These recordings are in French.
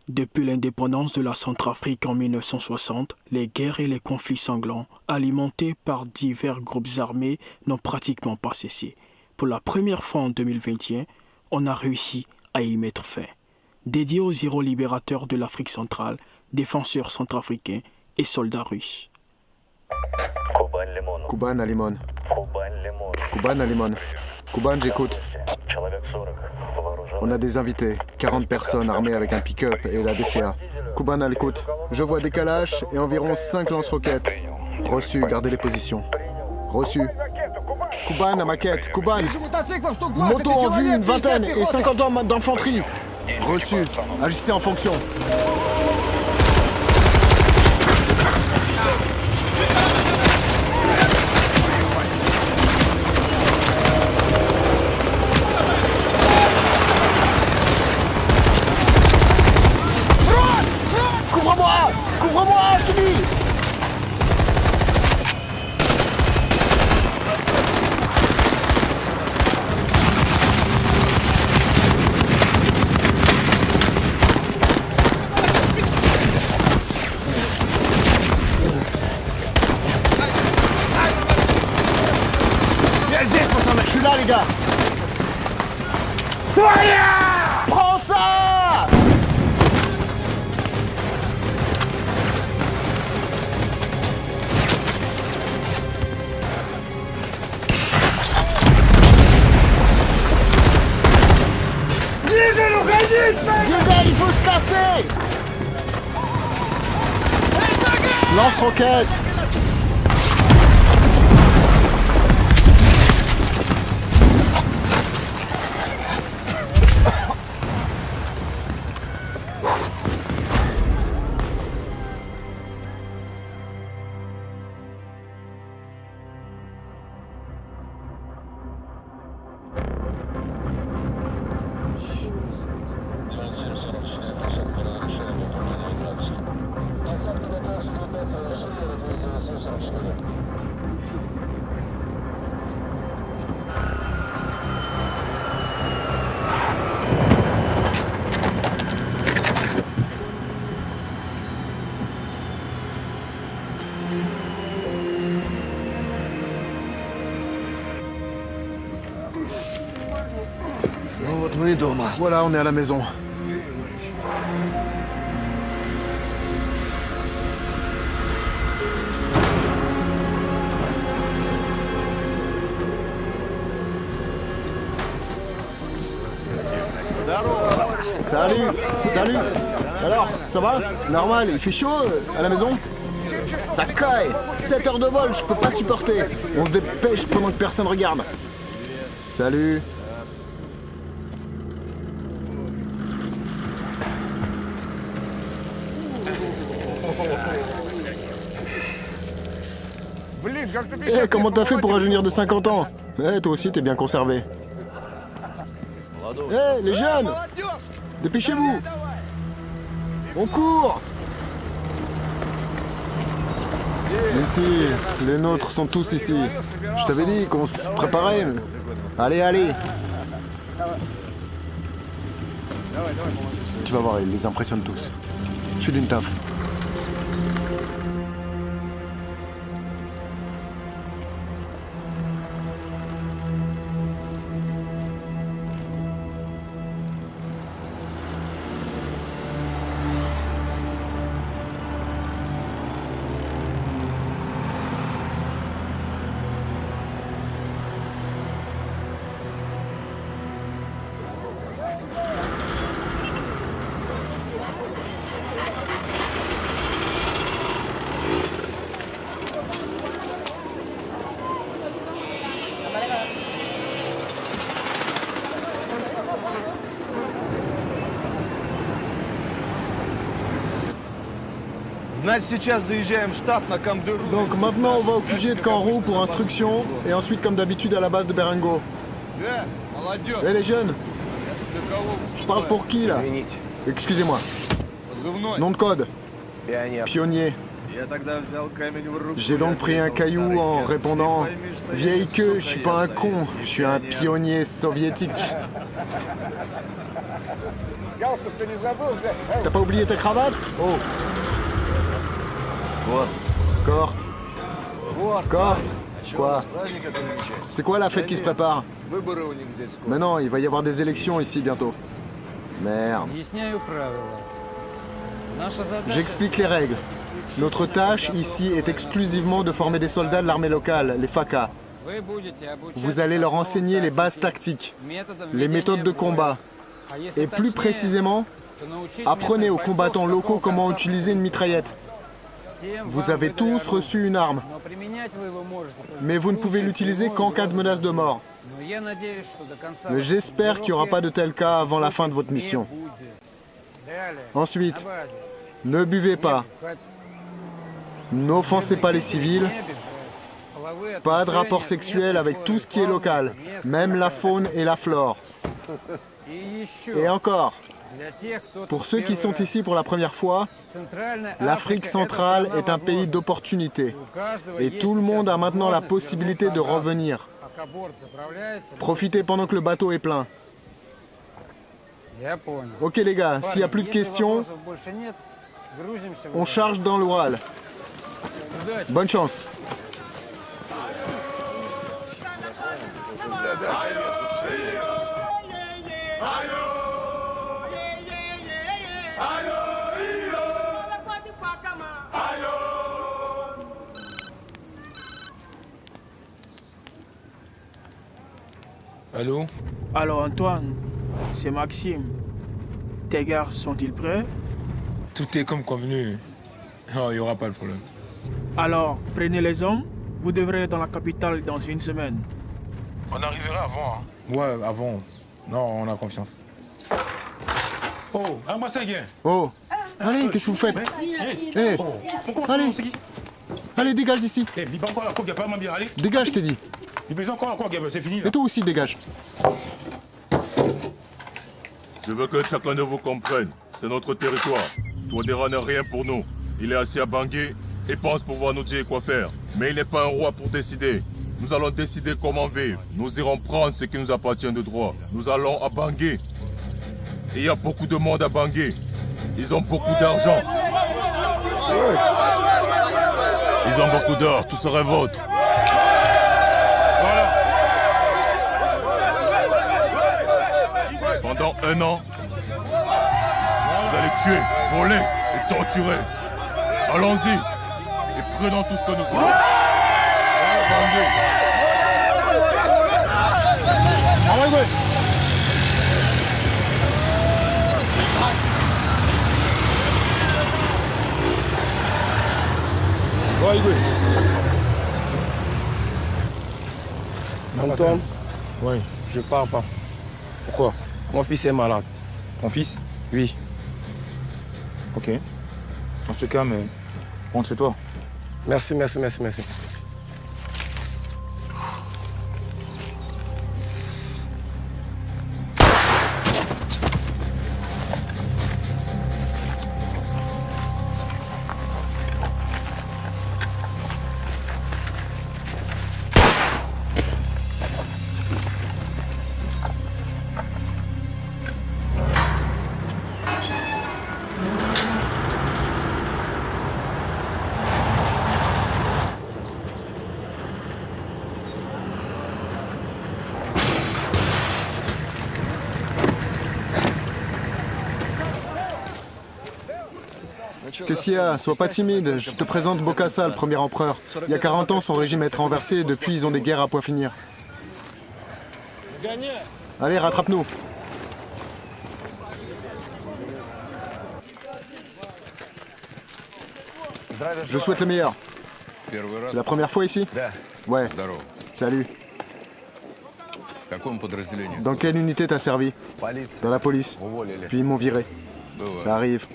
Depuis l'indépendance de la Centrafrique en 1960, les guerres et les conflits sanglants, alimentés par divers groupes armés, n'ont pratiquement pas cessé. Pour la première fois en 2021, on a réussi à y mettre fin. Dédié aux héros libérateurs de l'Afrique centrale, défenseurs centrafricains et soldats russes. Kuban à Limon. Kuban à Limon. Kuban, j'écoute. On a des invités, 40 personnes armées avec un pick-up et la DCA. Kuban à l'écoute. Je vois des calaches et environ 5 lance-roquettes. Reçu, gardez les positions. Reçu. Kuban à maquette. Kuban. Moto en vue, une vingtaine et 50 hommes d'infanterie. Reçu. Agissez en fonction. Couvre-moi! Couvre-moi, je te dis! Je suis là, les gars! Soya! Prends ça! Diesel, il faut se casser! Lance-roquette! Voilà, on est à la maison. Salut, salut. Alors, ça va? Normal, il fait chaud à la maison? Ça caille. 7 heures de vol, je peux pas supporter. On se dépêche pendant que personne regarde. Salut. Eh, comment t'as fait pour rajeunir de 50 ans? Eh, toi aussi, t'es bien conservé. Eh, les jeunes! Dépêchez-vous! On court! Ici, les nôtres sont tous ici. Je t'avais dit qu'on se préparait. Allez, allez! Tu vas voir, ils les impressionnent tous. Je suis d'une taf. Donc maintenant on va au QG de Canrou pour instruction et ensuite comme d'habitude à la base de Berengo. Eh les jeunes, je parle pour qui là? Excusez-moi. Nom de code? Pionnier. J'ai donc pris un caillou en répondant « Vieille queue, je suis pas un con, je suis un pionnier soviétique ». T'as pas oublié ta cravate? Oh. Kort. Kort. Quoi? C'est quoi la fête qui se prépare? Mais non, il va y avoir des élections ici bientôt. Merde. J'explique les règles. Notre tâche ici est exclusivement de former des soldats de l'armée locale, les FACA. Vous allez leur enseigner les bases tactiques, les méthodes de combat. Et plus précisément, apprenez aux combattants locaux comment utiliser une mitraillette. Vous avez tous reçu une arme, mais vous ne pouvez l'utiliser qu'en cas de menace de mort. Mais j'espère qu'il n'y aura pas de tel cas avant la fin de votre mission. Ensuite, ne buvez pas. N'offensez pas les civils. Pas de rapport sexuel avec tout ce qui est local, même la faune et la flore. Et encore, pour ceux qui sont ici pour la première fois, l'Afrique centrale est un pays d'opportunités. Et tout le monde a maintenant la possibilité de revenir. Profitez pendant que le bateau est plein. Ok les gars, s'il n'y a plus de questions, on charge dans l'Oural. Bonne chance. Allô? Alors Antoine, c'est Maxime. Tes gars sont-ils prêts? Tout est comme convenu. Non, il n'y aura pas de problème. Alors, prenez les hommes. Vous devrez être dans la capitale dans une semaine. On arrivera avant. Hein. Ouais, avant. Non, on a confiance. Oh, moi c'est bien. Oh, allez, qu'est-ce que vous faites? Eh, allez, allez, dégage d'ici. Dégage, je t'ai dit. C'est fini. Et toi aussi, dégage. Je veux que chacun de vous comprenne. C'est notre territoire. Touadéra n'est rien pour nous. Il est assis à Bangui et pense pouvoir nous dire quoi faire. Mais il n'est pas un roi pour décider. Nous allons décider comment vivre. Nous irons prendre ce qui nous appartient de droit. Nous allons à Bangui. Et il y a beaucoup de monde à Bangui. Ils ont beaucoup d'argent. Ils ont beaucoup d'or. Tout serait vôtre. Pendant 1 an, vous allez tuer, voler et torturer. Allons-y et prenons tout ce que nous voulons. Antoine, Oui. je pars pas. Pourquoi? Mon fils est malade. Ton fils? Oui. Ok. En ce cas, mais rentre chez toi. Merci. Qu'est-ce qu'il y a? Sois pas timide. Je te présente Bokassa, le premier empereur. Il y a 40 ans, son régime est renversé et depuis, ils ont des guerres à point finir. Allez, rattrape-nous. Je souhaite le meilleur. C'est la première fois ici? Ouais. Salut. Dans quelle unité t'as servi? Dans la police. Puis ils m'ont viré. Ça arrive.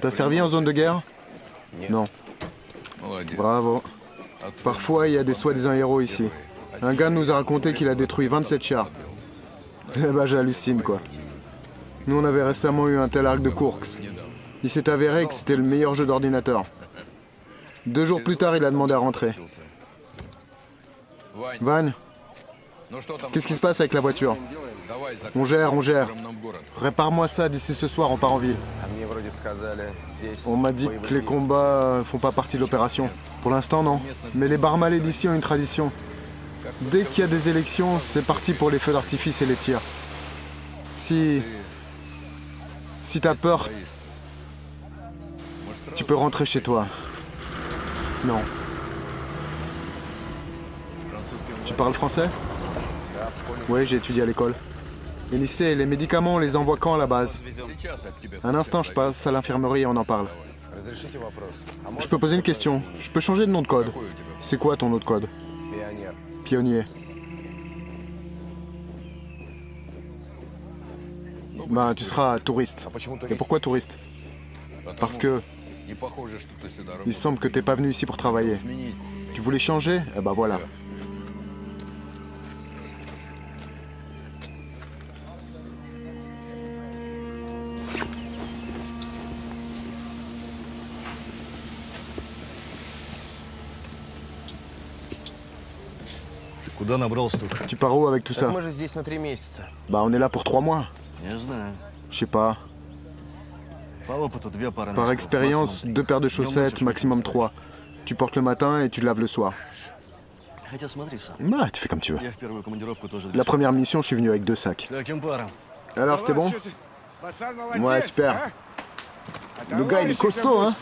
T'as servi en zone de guerre? Non. Bravo. Parfois, il y a des soi-disant héros ici. Un gars nous a raconté qu'il a détruit 27 chars. Eh ben, j'hallucine, quoi. Nous, on avait récemment eu un tel arc de Kursk. Il s'est avéré que c'était le meilleur jeu d'ordinateur. 2 jours plus tard, il a demandé à rentrer. Vagne, Qu'est-ce qui se passe avec la voiture? On gère, on gère. Répare-moi ça d'ici ce soir, on part en ville. On m'a dit que les combats font pas partie de l'opération. Pour l'instant, non. Mais les barmalais d'ici ont une tradition. Dès qu'il y a des élections, c'est parti pour les feux d'artifice et les tirs. Si t'as peur, tu peux rentrer chez toi. Non. Tu parles français? Oui, j'ai étudié à l'école. Et lycée, les médicaments, on les envoie quand à la base? Un instant, je passe à l'infirmerie et on en parle. Je peux poser une question. Je peux changer de nom de code. C'est quoi ton nom de code? Pionnier. Bah, tu seras touriste. Et pourquoi touriste? Parce que il semble que t'es pas venu ici pour travailler. Tu voulais changer? Eh bah voilà. Куда набрал столько? Tu pars où avec tout ça? Мы же здесь на 3 месяца. Bah, on est là pour 3 mois. Не знаю. Je sais pas. По опыту 2 пары Par носков, expérience, максимум 2 paires de Днём chaussettes, носишь maximum 3. Tu portes le matin et tu laves le soir. 3. Хотя смотри сам. Bah, tu fais comme tu veux. Я в первую командировку тоже La для première mission, je suis venu avec 2 sacs. Таким паром. Alors, c'était bon? Ouais, super. Le gars, il est costaud, hein?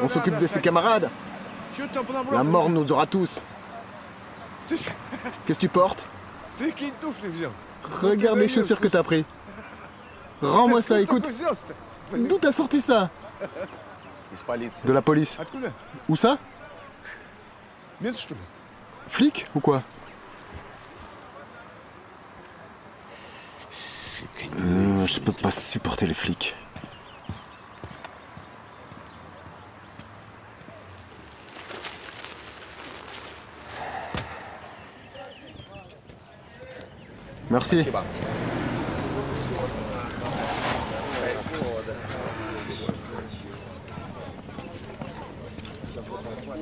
On s'occupe de ses camarades. La mort nous aura tous. Qu'est-ce que tu portes? Regarde les chaussures que t'as pris. Rends-moi ça, écoute. D'où t'as sorti ça? De la police. Où ça? Flic ou quoi? Je peux pas supporter les flics. Merci.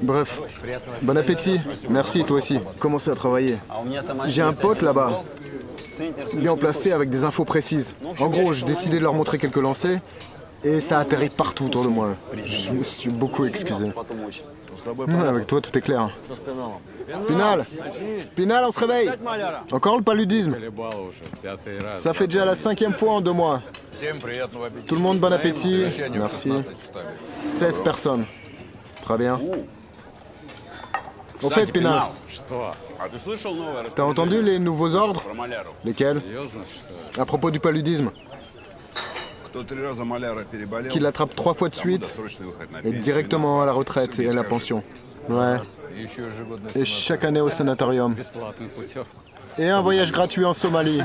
Bref, bon appétit. Merci, toi aussi. Commencez à travailler. J'ai un pote là-bas, bien placé avec des infos précises. En gros, j'ai décidé de leur montrer quelques lancers et ça a atterri partout autour de moi. Je me suis beaucoup excusé. Ouais, avec toi, tout est clair. Pinal! Pinal, on se réveille! Encore le paludisme? Ça fait déjà la 5e fois en 2 mois. Tout le monde, bon appétit. Merci. 16 personnes. Très bien. Au fait, Pinal, t'as entendu les nouveaux ordres? Lesquels? À propos du paludisme. Qu'il attrape 3 fois de suite et directement à la retraite et à la pension. Ouais. Et chaque année au sanatorium. Et un voyage gratuit en Somalie.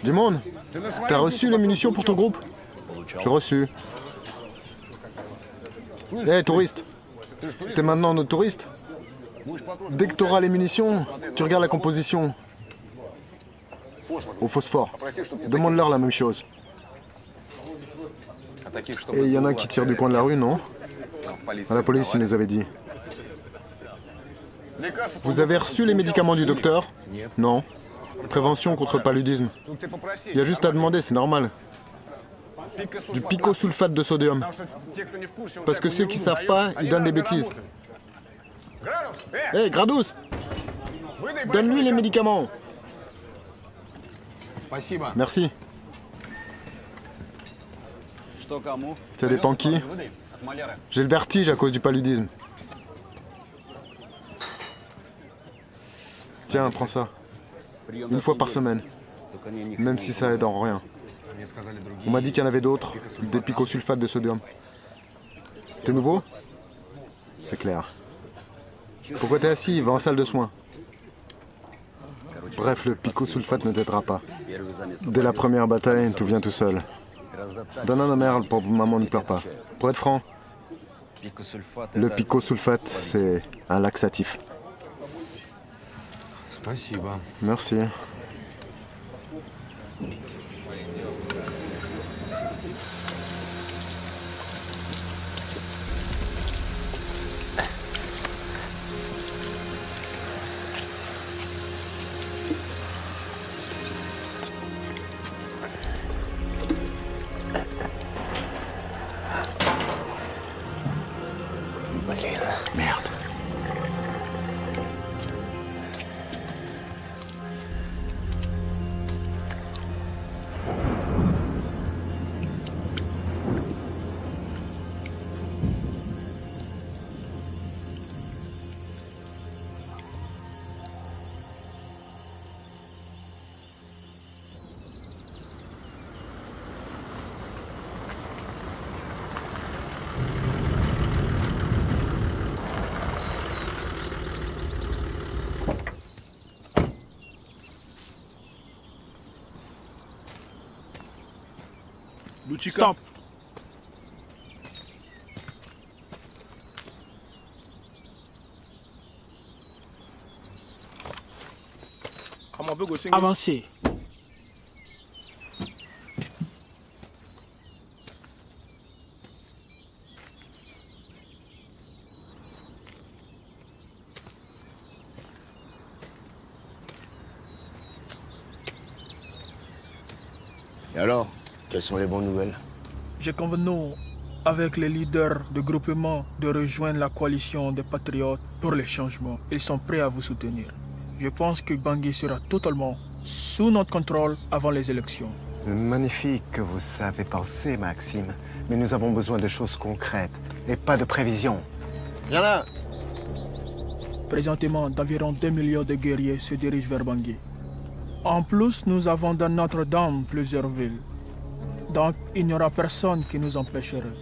Dimon, t'as reçu les munitions pour ton groupe? J'ai reçu. Hé, touriste. T'es maintenant notre touriste? Dès que t'auras les munitions, tu regardes la composition. Au phosphore. Demande-leur la même chose. Et il y en a qui tirent du coin de la rue, non? À la police, ils nous avaient dit. Vous avez reçu les médicaments du docteur? Non. Prévention contre le paludisme. Il y a juste à demander, c'est normal. Du picosulfate de sodium. Parce que ceux qui savent pas, ils donnent des bêtises. Hé, Gradus! Donne-lui les médicaments. Merci. Ça dépend qui. J'ai le vertige à cause du paludisme. Tiens, prends ça. 1 fois par semaine. Même si ça aide en rien. On m'a dit qu'il y en avait d'autres, des picosulfates de sodium. T'es nouveau? C'est clair. Pourquoi t'es assis? Va en salle de soins. Bref, le picosulfate ne t'aidera pas. Dès la première bataille, tout vient tout seul. Donne un merle pour que maman ne pleure pas. Pour être franc, le picosulfate, c'est un laxatif. Merci. Stop. Avancez. Et alors, quelles sont les bonnes nouvelles? J'ai convenu avec les leaders de groupement de rejoindre la coalition des patriotes pour les changements. Ils sont prêts à vous soutenir. Je pense que Bangui sera totalement sous notre contrôle avant les élections. Magnifique que vous savez penser, Maxime. Mais nous avons besoin de choses concrètes et pas de prévisions. Yana! Présentement, d'environ 2 millions de guerriers se dirigent vers Bangui. En plus, nous avons dans Notre-Dame plusieurs villes. Donc, il n'y aura personne qui nous empêcherait.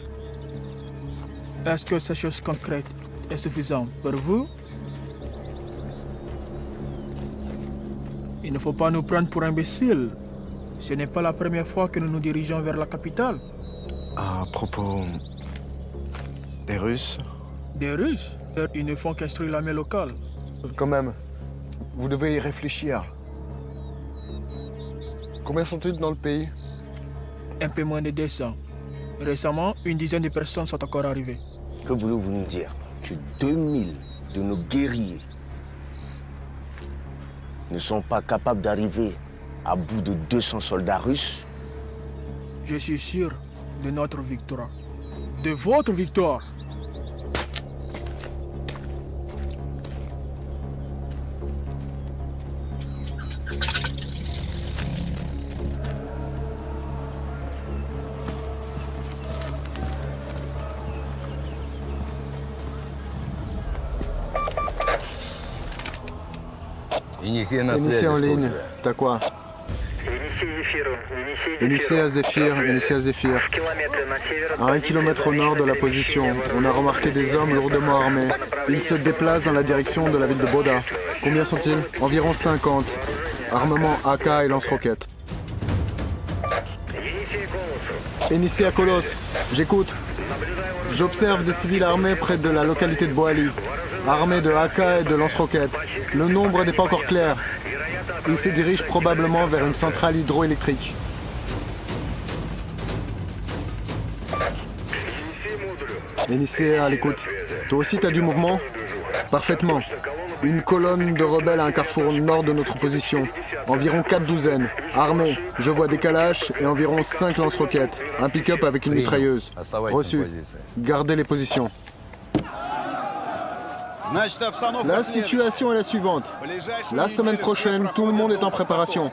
Est-ce que ces choses concrètes est suffisante pour vous? Il ne faut pas nous prendre pour imbéciles. Ce n'est pas la première fois que nous nous dirigeons vers la capitale. À propos des Russes, Des Russes, ils ne font qu'instruire l'armée locale. quand même, vous devez y réfléchir. Combien sont-ils dans le pays? Un peu moins de 200. Récemment, une dizaine de personnes sont encore arrivées. Que voulez-vous nous dire? Que 2000 de nos guerriers ne sont pas capables d'arriver à bout de 200 soldats russes? Je suis sûr de notre victoire. De votre victoire. Initié en ligne. T'as quoi? Initié à Zéphyr, initié à Zéphyr. À 1 kilomètre au nord de la position, on a remarqué des hommes lourdement armés. Ils se déplacent dans la direction de la ville de Boda. Combien sont-ils? Environ 50. Armement AK et lance-roquettes. Initié à Kolos, j'écoute. J'observe des civils armés près de la localité de Boali, armés de AK et de lance-roquettes. Le nombre n'est pas encore clair. Ils se dirigent probablement vers une centrale hydroélectrique. Initié à l'écoute. Toi aussi t'as du mouvement? Parfaitement. Une colonne de rebelles à un carrefour nord de notre position. Environ 4 douzaines. Armés. Je vois des kalash et environ 5 lance-roquettes. Un pick-up avec une mitrailleuse. Reçu. Gardez les positions. La situation est la suivante. La semaine prochaine, tout le monde est en préparation.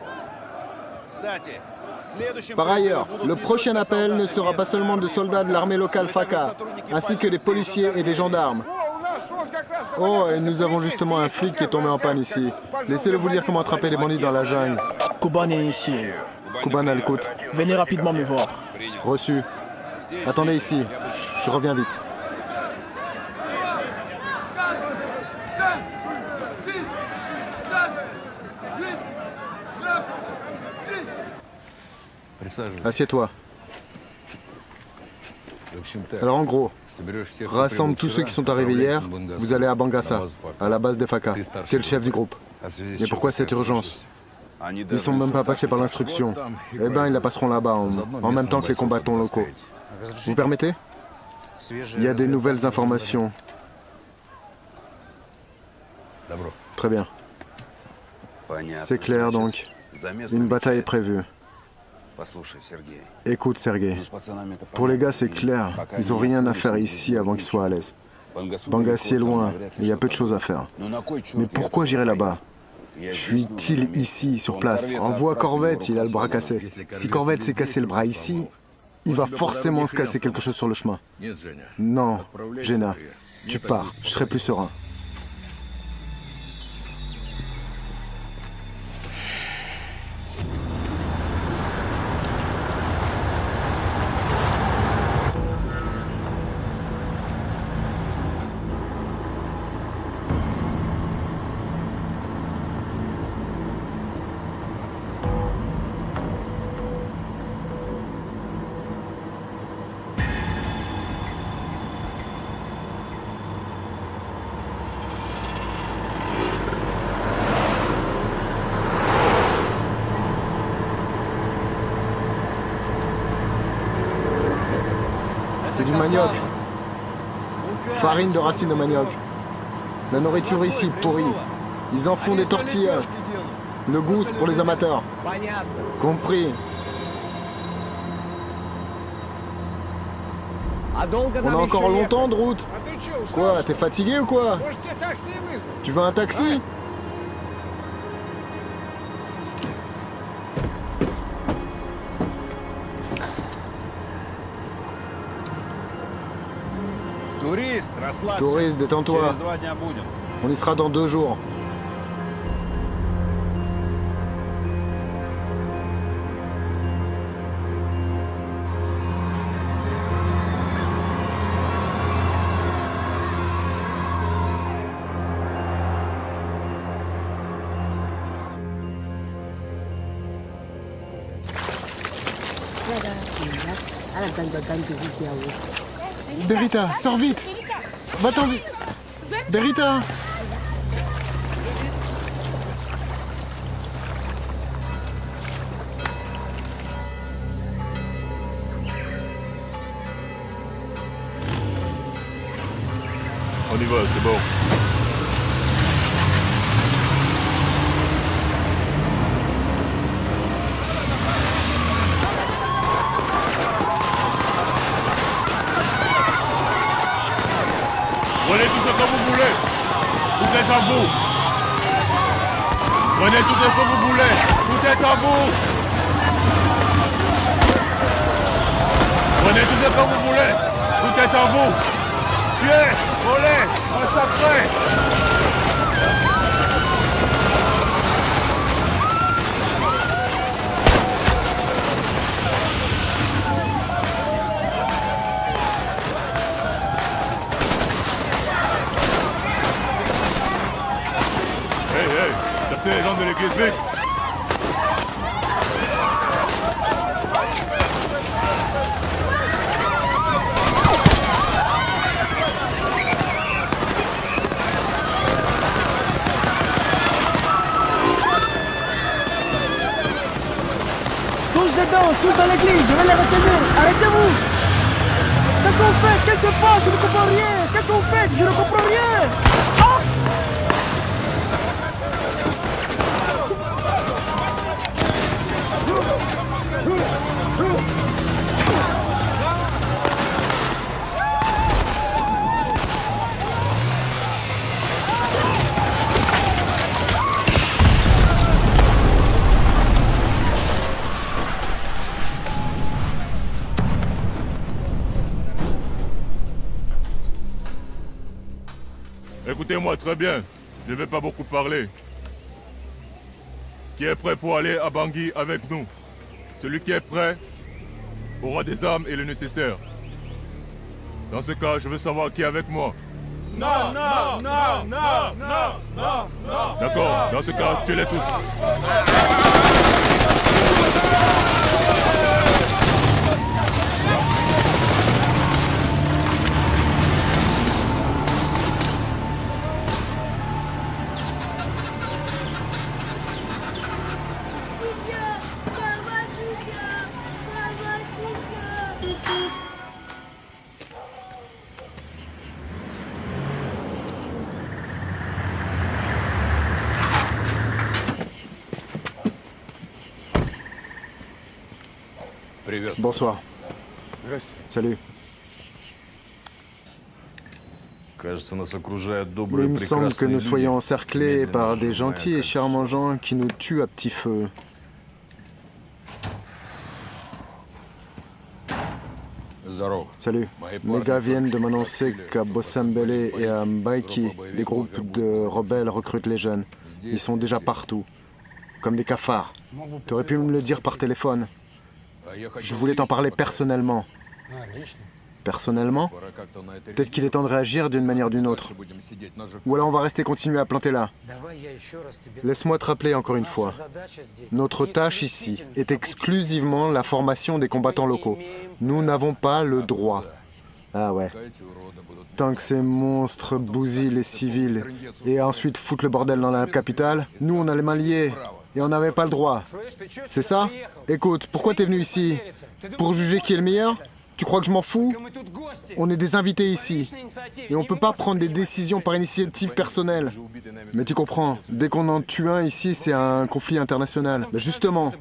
Par ailleurs, le prochain appel ne sera pas seulement de soldats de l'armée locale FACA, ainsi que des policiers et des gendarmes. Oh, et nous avons justement un flic qui est tombé en panne ici. Laissez-le vous dire comment attraper les bandits dans la jungle. Kuban est ici. Kuban à l'écoute. Venez rapidement me voir. Reçu. Attendez ici. Je reviens vite. Assieds-toi. Alors en gros, rassemble tous ceux qui sont arrivés hier, vous allez à Bangassa, à la base des FACA. T'es le chef du groupe. Mais pourquoi cette urgence? Ils sont même pas passés par l'instruction. Eh ben, ils la passeront là-bas, en même temps que les combattants locaux. Vous permettez? Il y a des nouvelles informations. Très bien. C'est clair donc. Une bataille est prévue. Écoute, Sergei. Pour les gars, c'est clair. Ils ont rien à faire ici avant qu'ils soient à l'aise. Bangassi est loin, et il y a peu de choses à faire. Mais pourquoi j'irai là-bas? Suis-il ici, sur place? Envoie Corvette, il a le bras cassé. Si Corvette s'est cassé le bras ici, il va forcément se casser quelque chose sur le chemin. Non, Jenna, tu pars, je serai plus serein. C'est du manioc. Farine de racines de manioc. La nourriture ici, pourrie. Ils en font des tortillas. Le goût, c'est pour les amateurs. Compris. On a encore longtemps de route. Quoi, t'es fatigué ou quoi? Tu veux un taxi? Touriste, détends-toi. On y sera dans 2 jours. Berita, sors vite! Va-t'en vite! Berita! On y va, c'est bon. Prenez tout ce que vous voulez. Tout est à vous. Prenez tout ce que vous voulez. Tout est à vous. Prenez tout ce que vous voulez. Tout est à vous. Tuez, volez, massacrez. C'est les gens de l'église vite. Tous dedans, tous dans l'église, je vais les retenir. Arrêtez-vous. Qu'est-ce qu'on fait? Qu'est-ce qui se passe? Je ne comprends rien. Qu'est-ce qu'on fait? Je ne comprends rien. Ah! Écoutez-moi très bien, je ne vais pas beaucoup parler. Qui est prêt pour aller à Bangui avec nous? Celui qui est prêt aura des armes et le nécessaire. Dans ce cas, je veux savoir qui est avec moi. Non, non, non, non, non, non, non. D'accord, dans ce cas, tuez-les tous. Bonsoir. Salut. Mais il me semble que nous soyons encerclés par des gentils et charmants gens qui nous tuent à petit feu. Salut. Mes gars viennent de m'annoncer qu'à Bossambélé et à Mbaïki, des groupes de rebelles recrutent les jeunes. Ils sont déjà partout, comme des cafards. Tu aurais pu me le dire par téléphone. Je voulais t'en parler personnellement. Personnellement? Peut-être qu'il est temps de réagir d'une manière ou d'une autre. Ou alors on va rester continuer à planter là. Laisse-moi te rappeler encore une fois. Notre tâche ici est exclusivement la formation des combattants locaux. Nous n'avons pas le droit. Ah ouais. Tant que ces monstres bousillent les civils et ensuite foutent le bordel dans la capitale, nous on a les mains liées. Et on n'avait pas le droit. C'est ça? Écoute, pourquoi t'es venu ici? Pour juger qui est le meilleur? Tu crois que je m'en fous? On est des invités ici. Et on peut pas prendre des décisions par initiative personnelle. Mais tu comprends, dès qu'on en tue un ici, c'est un conflit international. Mais justement,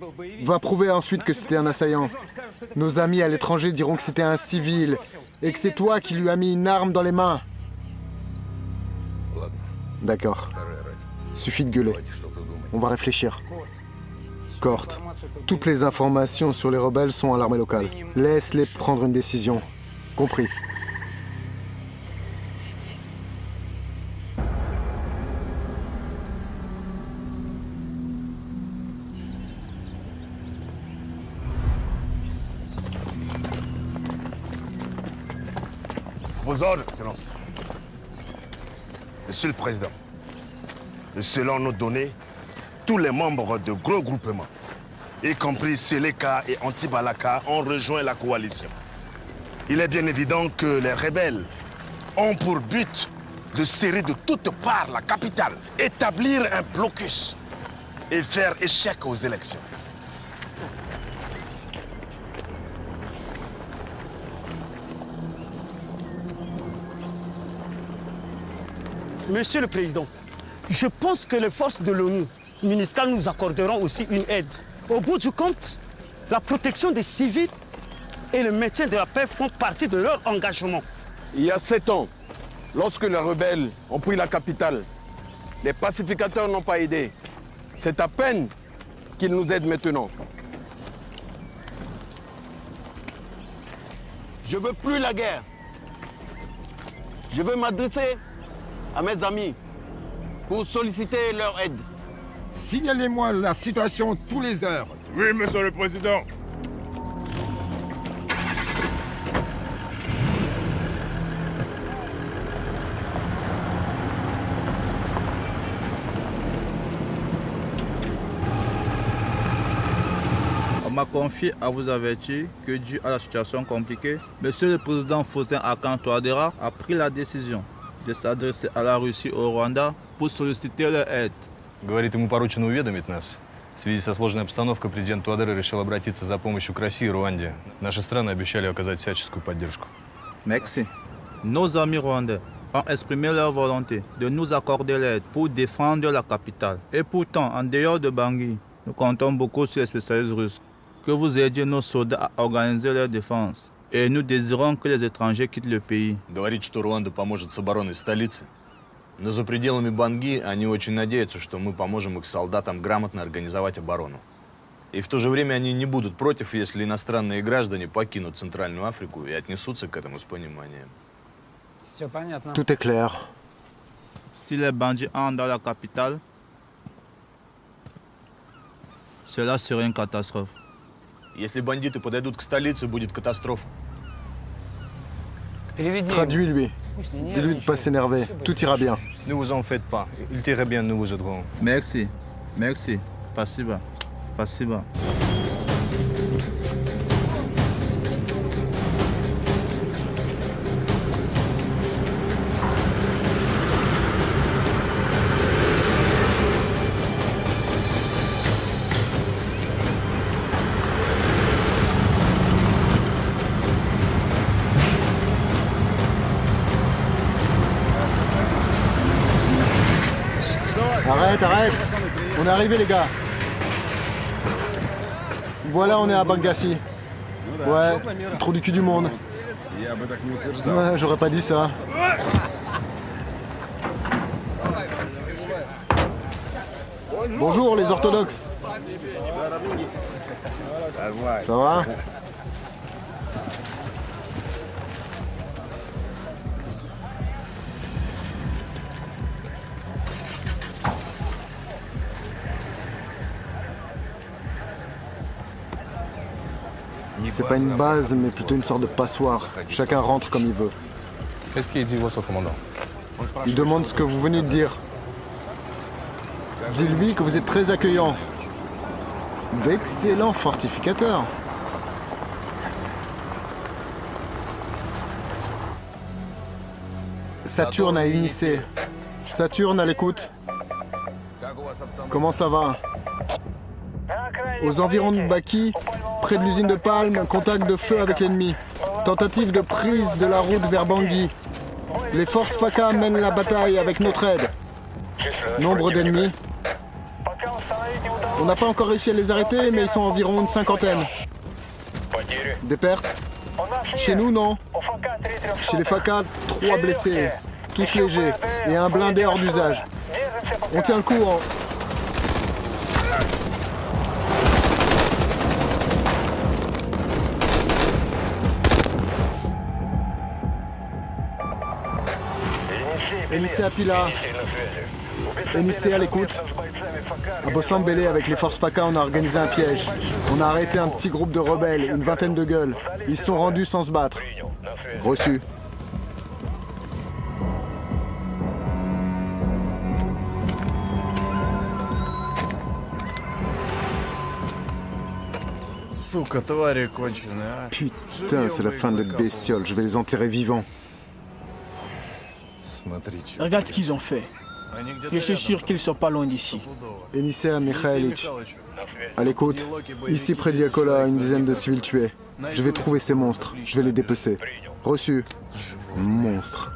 va prouver ensuite que c'était un assaillant. Nos amis à l'étranger diront que c'était un civil et que c'est toi qui lui as mis une arme dans les mains. D'accord. Suffit de gueuler. On va réfléchir. Cort, toutes les informations sur les rebelles sont à l'armée locale. Laisse-les prendre une décision. Compris. Vos ordres, Excellence. Monsieur le Président, selon nos données, tous les membres de gros groupements, y compris Seleka et Antibalaka, ont rejoint la coalition. Il est bien évident que les rebelles ont pour but de serrer de toutes parts la capitale, établir un blocus et faire échec aux élections. Monsieur le Président, je pense que les forces de l'ONU, MINUSCA, nous accorderont aussi une aide. Au bout du compte, la protection des civils et le maintien de la paix font partie de leur engagement. Il y a 7 ans, lorsque les rebelles ont pris la capitale, les pacificateurs n'ont pas aidé. C'est à peine qu'ils nous aident maintenant. Je veux plus la guerre. Je veux m'adresser à mes amis pour solliciter leur aide. Signalez-moi la situation tous les heures. Oui, monsieur le président. On m'a confié à vous avertir que dû à la situation compliquée, Monsieur le Président Faustin Archange Touadéra a pris la décision de s'adresser à la Russie et au Rwanda pour solliciter leur aide. Говорит, ему поручено уведомить нас. В связи со сложной обстановкой президент Туадера решил обратиться за помощью к России и Руанде. Наши страны обещали оказать всяческую поддержку. Merci. Nos amis rwandais ont exprimé leur volonté de nous accorder l'aide pour défendre la capitale. Et pourtant, en dehors de Bangui, nous comptons beaucoup sur les spécialistes russes. Que vous aidiez nos soldats à organiser leur défense. Et nous désirons que les étrangers quittent le pays. Говорит, что Руанда поможет с обороной столицы. Но за пределами Банги они очень надеются, что мы поможем их солдатам грамотно организовать оборону. И в то же время они не будут против, если иностранные граждане покинут Центральную Африку и отнесутся к этому с пониманием. Tout est clair. Si les bandits entrent dans la capitale, cela serait une catastrophe. Если бандиты подойдут к столице, будет катастрофа. Traduis-lui. Dis-lui de ne pas s'énerver. Tout ira bien. Ne vous en faites pas. Ils tireraient bien, nous vous aiderons. Merci. Merci. Спасибо. Спасибо. Arrête, arrête. On est arrivé, les gars. Voilà, on est à Bangassi. Ouais, trop du cul du monde. Ouais, j'aurais pas dit ça. Bonjour, les orthodoxes. Ça va? C'est pas une base, mais plutôt une sorte de passoire. Chacun rentre comme il veut. Qu'est-ce qu'il dit votre commandant? Il demande ce que vous venez de dire. Dis-lui que vous êtes très accueillant. D'excellents fortificateurs. Saturne à Inissé. Saturne à l'écoute. Comment ça va? Aux environs de Baki, près de l'usine de Palme, contact de feu avec l'ennemi. Tentative de prise de la route vers Bangui. Les forces FACA mènent la bataille avec notre aide. Nombre d'ennemis. On n'a pas encore réussi à les arrêter, mais ils sont environ une cinquantaine. Des pertes? Chez nous, non. Chez les FACA, 3 blessés, tous légers, et un blindé hors d'usage. On tient le coup, hein. NIC à Pila. NIC à l'écoute. À Bossambélé, avec les forces FACA, on a organisé un piège. On a arrêté un petit groupe de rebelles, une vingtaine de gueules. Ils se sont rendus sans se battre. Reçu. Putain, c'est la fin de bestioles. Je vais les enterrer vivants. Regarde ce qu'ils ont fait. Je suis sûr qu'ils sont pas loin d'ici. Enisea Mikhailic. À l'écoute. Ici près d'Iakola, une dizaine de civils tués. Je vais trouver ces monstres. Je vais les dépecer. Reçu. Monstre.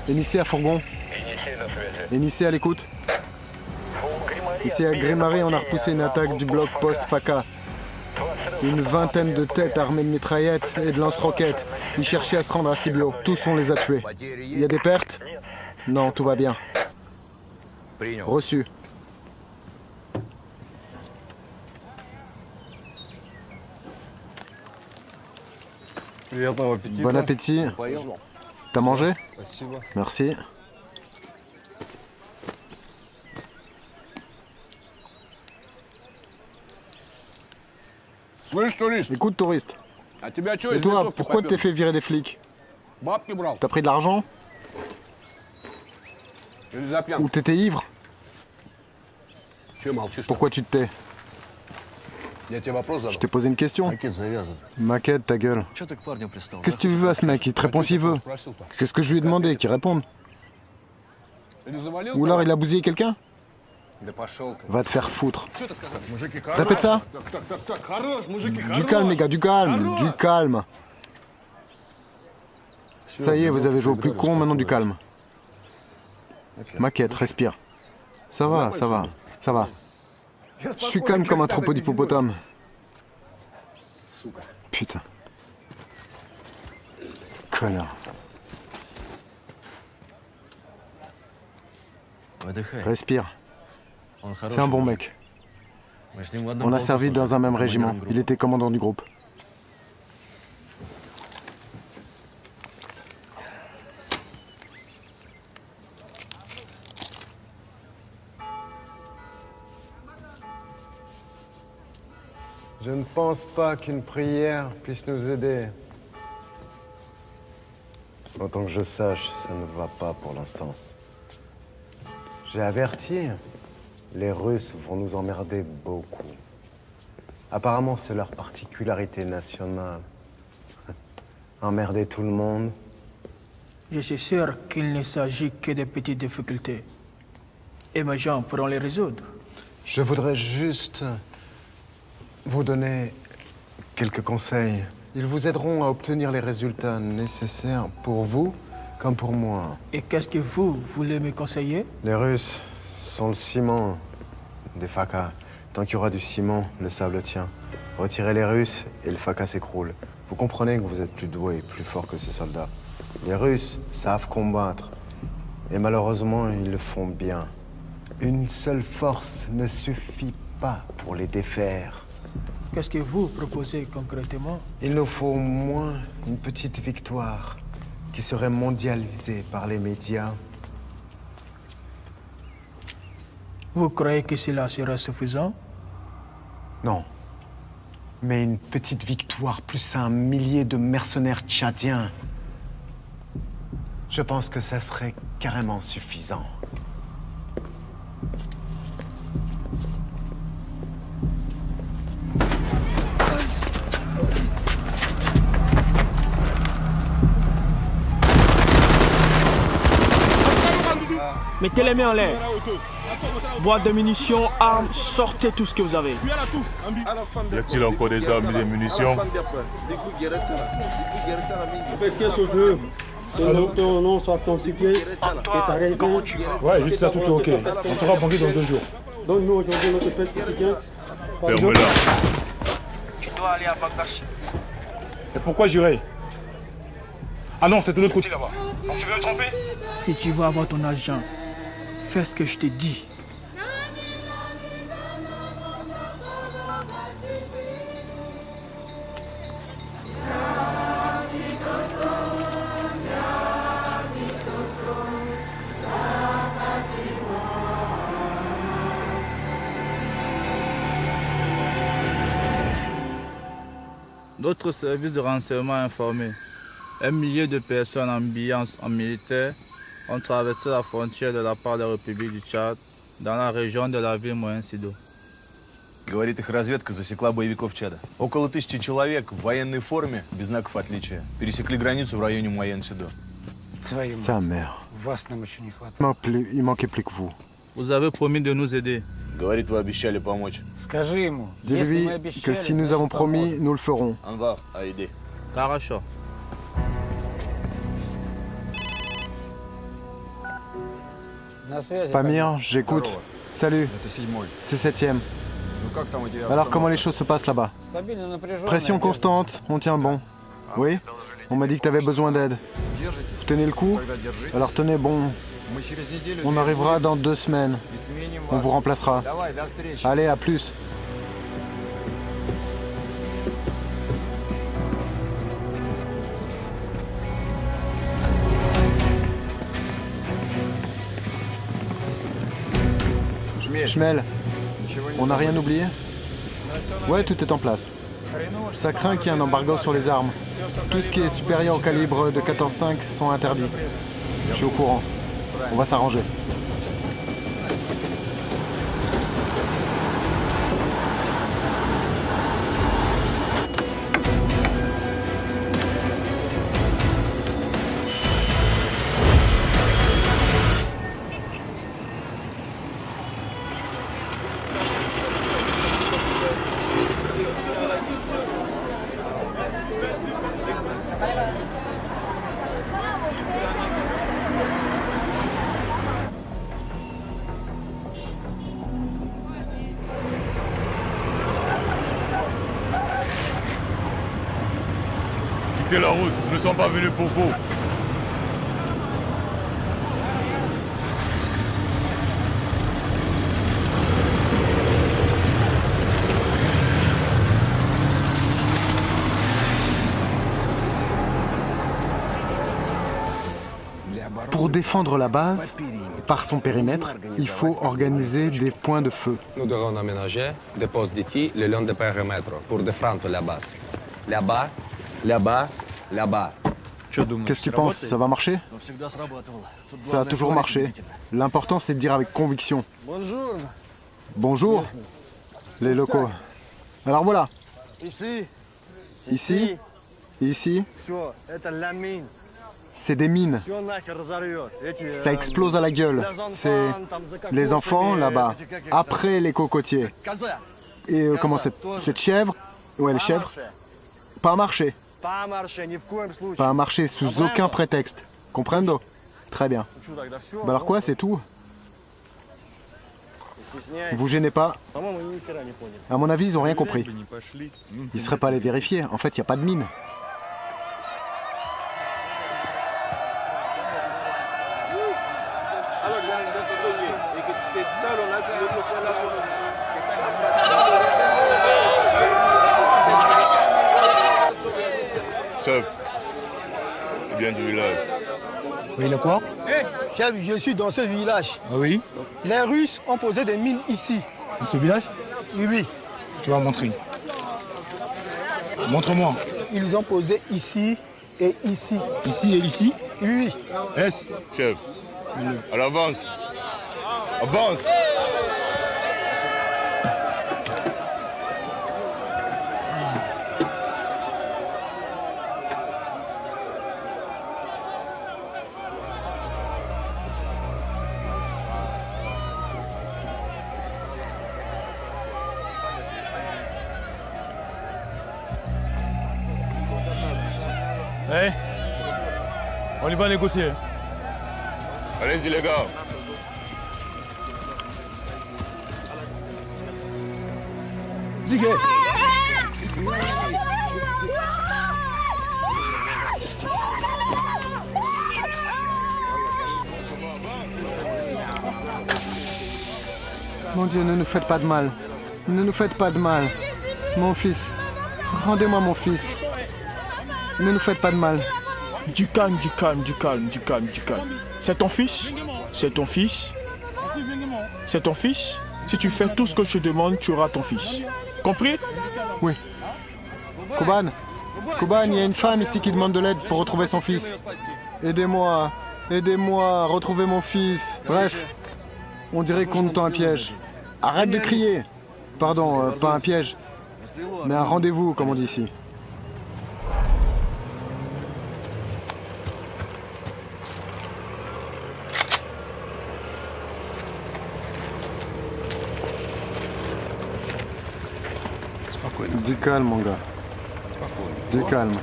Enisea Fourgon. Enisea à l'écoute. Ici à Grimari, on a repoussé une attaque du bloc post-FACA. Une vingtaine de têtes armées de mitraillettes et de lance-roquettes. Ils cherchaient à se rendre à Sibio. Tous, on les a tués. Il y a des pertes? Non, tout va bien. Reçu. Bon appétit. T'as mangé? Merci. Écoute, touriste. Et toi, pourquoi t'es fait virer des flics? T'as pris de l'argent? Ou t'étais ivre? Pourquoi tu te tais? Je t'ai posé une question. Maquette, ta gueule. Qu'est-ce que tu veux à ce mec? Il te répond s'il veut. Qu'est-ce que je lui ai demandé? Qu'il réponde. Ou alors il a bousillé quelqu'un? Va te faire foutre. Répète ça. Du calme, les gars, du calme, du calme. Ça y est, vous avez joué au plus con, maintenant du calme. Maquette, respire. Ça va, ça va, ça va. Je suis calme comme un troupeau d'hippopotames. Putain. Connard. Respire. C'est un bon mec. On a servi dans un même régiment. Il était commandant du groupe. Je ne pense pas qu'une prière puisse nous aider. Autant que je sache, ça ne va pas pour l'instant. J'ai averti. Les Russes vont nous emmerder beaucoup. Apparemment, c'est leur particularité nationale. Emmerder tout le monde. Je suis sûr qu'il ne s'agit que de petites difficultés. Et mes gens pourront les résoudre. Je voudrais juste vous donner quelques conseils. Ils vous aideront à obtenir les résultats nécessaires pour vous comme pour moi. Et qu'est-ce que vous voulez me conseiller? Les Russes sont le ciment des FACA. Tant qu'il y aura du ciment, le sable tient. Retirez les Russes et le FACA s'écroule. Vous comprenez que vous êtes plus doués et plus forts que ces soldats. Les Russes savent combattre. Et malheureusement, ils le font bien. Une seule force ne suffit pas pour les défaire. Qu'est-ce que vous proposez concrètement? Il nous faut au moins une petite victoire qui serait mondialisée par les médias. Vous croyez que cela sera suffisant? Non. Mais une petite victoire plus un millier de mercenaires tchadiens. Je pense que ça serait carrément suffisant. Mettez les mains en l'air. Boîte de munitions, armes, sortez tout ce que vous avez. Y a-t-il encore des armes et des munitions? Qu'est-ce que tu veux? Ton nom soit constitué. Comment tu vas? Ouais, juste là, tout est ok. On sera banqué dans 2 jours. Donne-nous aujourd'hui notre pêche quotidien. Ferme-la. Tu dois aller à Bagdad. Et pourquoi j'irai? Ah non, c'est de l'autre côté là-bas. Donc tu veux me tromper? Si tu veux avoir ton argent, fais ce que je t'ai dit. Notre service de renseignement a informé. 1 millier de personnes habillées en militaire ont traversé la frontière de la part de la République du Tchad dans la région de la ville Моен-Сидо. Говорит, их разведка засекла боевиков Чада. Около 1000 человек в военной форме, без знаков отличия, пересекли границу в районе Моен-Сидо. Sa mère. Il manquait plus que vous. Vous avez promis de nous aider. Говорит, вы обещали помочь. Dis-lui que si nous avons promis, nous le ferons. Анвар, Аиде. Хорошо. Pamir, j'écoute. Salut, c'est 7e. Alors comment les choses se passent là-bas? Pression constante, on tient bon. Oui? On m'a dit que t'avais besoin d'aide. Vous tenez le coup? Alors tenez bon. On arrivera dans 2 semaines. On vous remplacera. Allez, à plus. Schmel, on n'a rien oublié? Ouais, tout est en place. Ça craint qu'il y ait un embargo sur les armes. Tout ce qui est supérieur au calibre de 14,5 sont interdits. Je suis au courant. On va s'arranger. Quittez la route, nous ne sommes pas venus pour vous. Pour défendre la base, par son périmètre, il faut organiser des points de feu. Nous devons aménager des postes de tir le long des périmètres pour défendre la base. Là-bas, là-bas, là-bas. Qu'est-ce que tu penses? Ça va marcher? Ça a toujours marché. L'important, c'est de dire avec conviction. Bonjour. Bonjour, les locaux. Alors voilà. Ici. Ici. Ici. C'est des mines. Ça explose à la gueule. C'est les enfants là-bas. Après les cocotiers. Et comment cette chèvre? Ouais, les chèvres. Pas marcher. Pas marcher sous aucun prétexte. Comprendo? Très bien. Bah alors quoi, c'est tout? Vous gênez pas? À mon avis, ils ont rien compris. Ils seraient pas allés vérifier. En fait, il n'y a pas de mine. Chef, il vient du village. Oui, il a quoi? Chef, je suis dans ce village. Ah oui? Les Russes ont posé des mines ici. Dans ce village? Oui, oui. Tu vas montrer. Montre-moi. Ils ont posé ici et ici. Ici et ici? Oui, oui. Est. Chef, à l'avance. Avance. Eh, on y va négocier. Allez-y les gars. Ziguet. Mon Dieu, ne nous faites pas de mal. Ne nous faites pas de mal. Mon fils. Rendez-moi mon fils. Ne nous faites pas de mal. Du calme, du calme, du calme, du calme, du calme. C'est ton fils? C'est ton fils? C'est ton fils? Si tu fais tout ce que je te demande, tu auras ton fils. Compris? Oui. Kuban, Kuban, il y a une femme ici qui demande de l'aide pour retrouver son fils. Aidez-moi, aidez-moi à retrouver mon fils. Bref, on dirait qu'on nous tend un piège. Arrête de crier. Pardon, pas un piège, mais un rendez-vous, comme on dit ici. Du calme, mon gars. Du calme.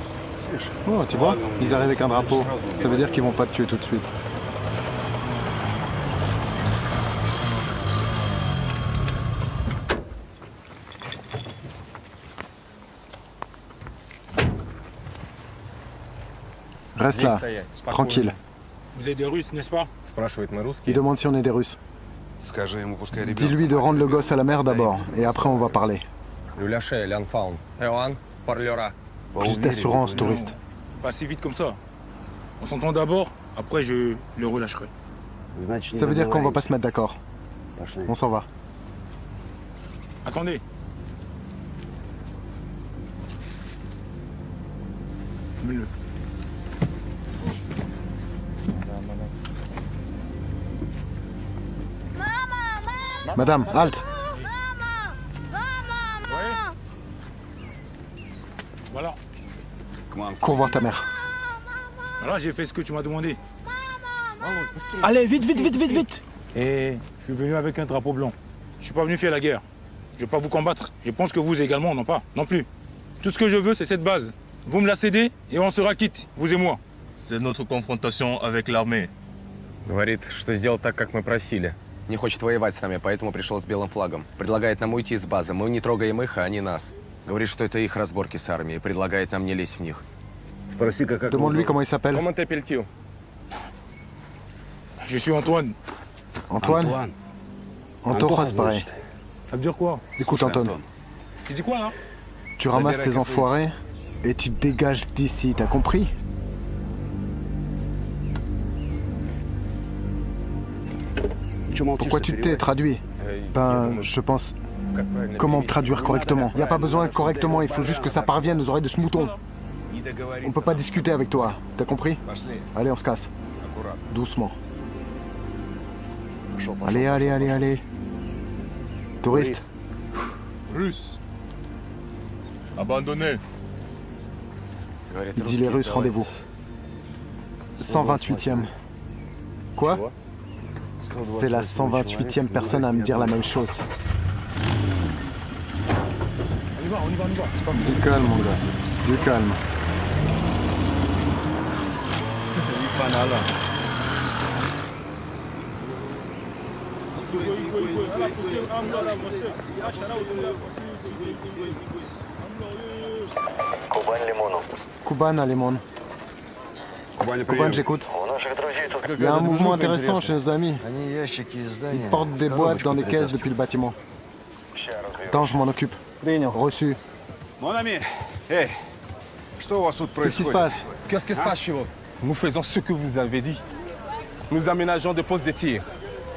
Oh, tu vois, ils arrivent avec un drapeau. Ça veut dire qu'ils vont pas te tuer tout de suite. Reste là, tranquille. Vous êtes des Russes, n'est-ce pas? Il demande si on est des Russes. Dis-lui de rendre le gosse à la mère d'abord, et après on va parler. Plus d'assurance, touriste. Pas si vite comme ça. On s'entend d'abord, après je le relâcherai. Ça veut dire qu'on va pas se mettre d'accord. On s'en va. Attendez. Mets-le. Madame, halte. Voilà. Cours voir ta mère. Voilà, j'ai fait ce que tu m'as demandé. Allez, vite, vite, vite, vite, vite. Et je suis venu avec un drapeau blanc. Je suis pas venu faire la guerre. Je vais pas vous combattre. Je pense que vous également, non pas, non plus. Tout ce que je veux, c'est cette base. Vous me la cédez et on sera quitte, vous et moi. C'est notre confrontation avec l'armée. Говорит, что сделал так, как мы просили. Не хочет воевать с нами, поэтому пришел с белым флагом. Предлагает нам уйти с базы. Мы не трогаем их, а они нас. Говорит, что это их разборки с армией. Предлагает нам не лезть в них. Demande-lui comment il s'appelle. Comment t'appelles-tu? Je suis Antoine. Antoine. Antoine, c'est pareil. Ça veut dire quoi? Écoute, Anton. Tu dis quoi là? Tu ramasses tes enfoirés et tu te dégages d'ici, t'as compris? Pourquoi tu te tais, traduit? Ben, je pense... Comment traduire correctement? Il n'y a pas besoin correctement, il faut juste que ça parvienne aux oreilles de ce mouton. On peut pas discuter avec toi, t'as compris? Allez, on se casse. Doucement. Allez, allez, allez, allez. Touriste. Russe. Abandonné. Il dit les Russes, rendez-vous. 128e. Quoi? C'est la 128e personne à me dire la même chose. On y va, on y va, on y va. C'est pas Du calme, mon gars. Du calme. Kuban à Limon. Kuban, j'écoute. Il y a un mouvement intéressant chez nos amis. Ils portent des boîtes dans les caisses depuis le bâtiment. Attends, je m'en occupe. Reçu. Mon ami, hey, Qu'est-ce qui se passe? Qu'est-ce qui se passe chez vous? Nous faisons ce que vous avez dit. Nous aménageons des postes de tir.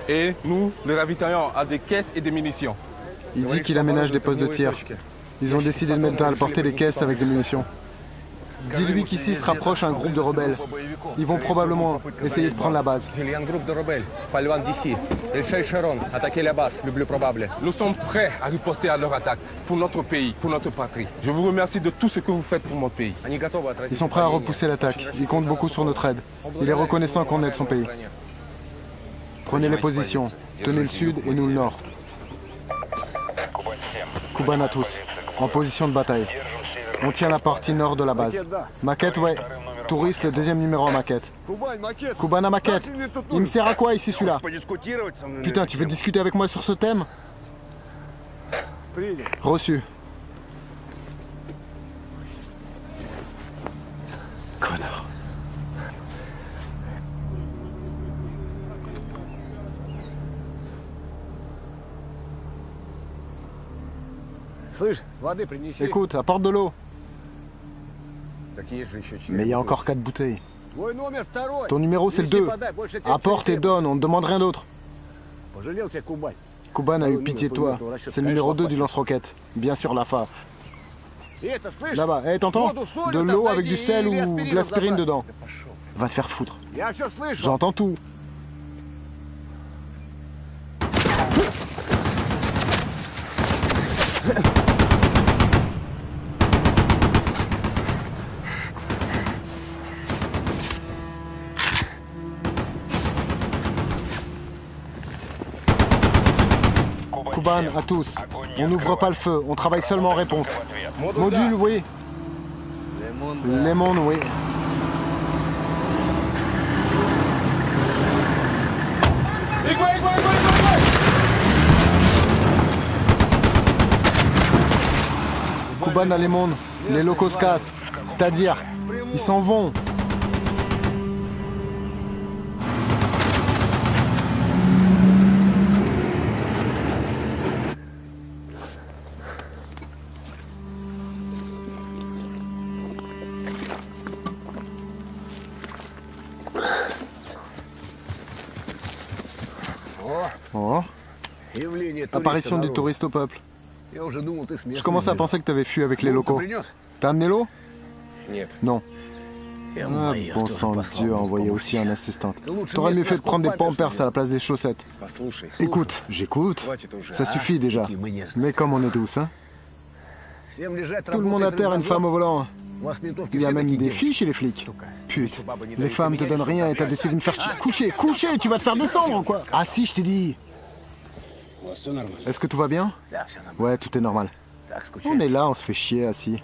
Et nous les ravitaillons à des caisses et des munitions. Il dit qu'il aménage des postes de tir. Ils ont décidé de mettre à porter les caisses avec des munitions. Dis-lui qu'ici se rapproche un groupe de rebelles. Ils vont probablement essayer de prendre la base. Nous sommes prêts à riposter à leur attaque. Pour notre pays, pour notre patrie. Je vous remercie de tout ce que vous faites pour mon pays. Ils sont prêts à repousser l'attaque. Ils comptent beaucoup sur notre aide. Il est reconnaissant qu'on aide son pays. Prenez les positions. Tenez le sud et nous le nord. Kuban à tous. En position de bataille. On tient la partie nord de la base. Maquette, ouais. Touriste, le deuxième numéro en maquette. Kuban à maquette. Il me sert à quoi ici celui-là? Putain, tu veux discuter avec moi sur ce thème? Reçu. Connard. Écoute, apporte de l'eau. Mais il y a encore 4 bouteilles. Ton numéro, c'est le 2. Apporte et donne, on ne demande rien d'autre. Kuban a eu pitié de toi. C'est le numéro 2 du lance-roquette. Bien sûr, l'AFA. Là-bas, hé, t'entends? De l'eau avec du sel ou de l'aspirine dedans. Va te faire foutre. J'entends tout. Kuban, à tous. On n'ouvre pas le feu, on travaille seulement en réponse. Module, oui. Lemon, oui. Kuban à Lemon, les locaux se cassent. C'est-à-dire, ils s'en vont. Oh. Apparition du touriste au peuple. Je commençais à penser que t'avais fui avec les locaux. T'as amené l'eau? Non. Ah, bon sang de Dieu, envoyer aussi un assistant. T'aurais mieux fait de prendre des pampers à la place des chaussettes. Écoute, j'écoute. Ça suffit déjà. Mais comme on est douce, hein? Tout le monde à terre, une femme au volant. Il y a même des filles chez les flics. Putain, les femmes te donnent rien et t'as décidé de me faire chier. Coucher, coucher, tu vas te faire descendre, quoi. Ah si, je t'ai dit. Est-ce que tout va bien? Ouais, tout est normal. On est là, on se fait chier assis.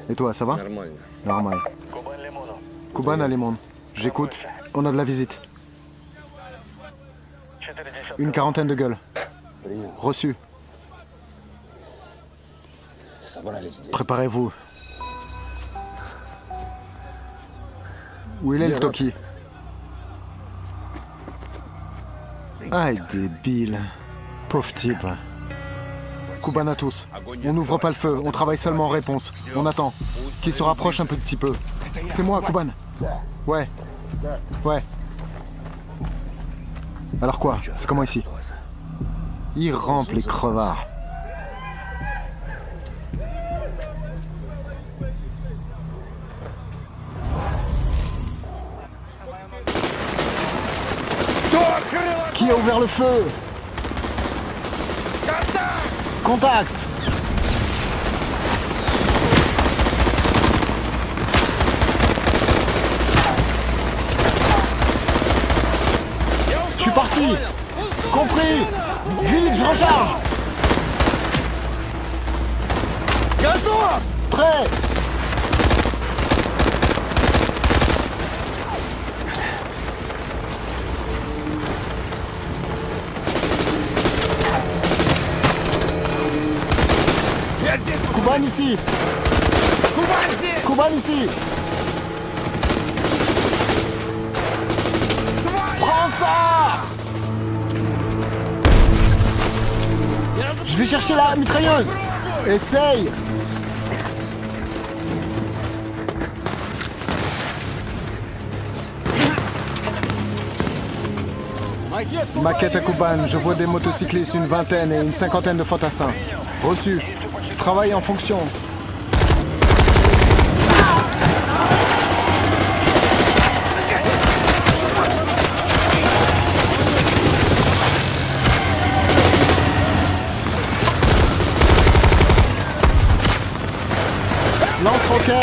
Et toi, ça va? Normal. Kuban à Lemon. J'écoute. On a de la visite. Une quarantaine de gueules. Reçu. Préparez-vous. Où il est le Toki? Aïe, débile. Pauvre type. Kuban à tous. On n'ouvre pas le feu, on travaille seulement en réponse. On attend. Qu'il se rapproche un petit peu. C'est moi, Kuban. Ouais. Ouais. Alors quoi? C'est comment ici? Ils rampent les crevards. Qui a ouvert le feu? Contact! Je suis parti! Compris! Vite, je recharge! Prêt! Kuban ici! Kuban ici! Prends ça! Je vais chercher la mitrailleuse! Essaye! Maquette à Kuban, je vois des motocyclistes, une vingtaine et une cinquantaine de fantassins. Reçu. Travaille en fonction. Lance-roquette.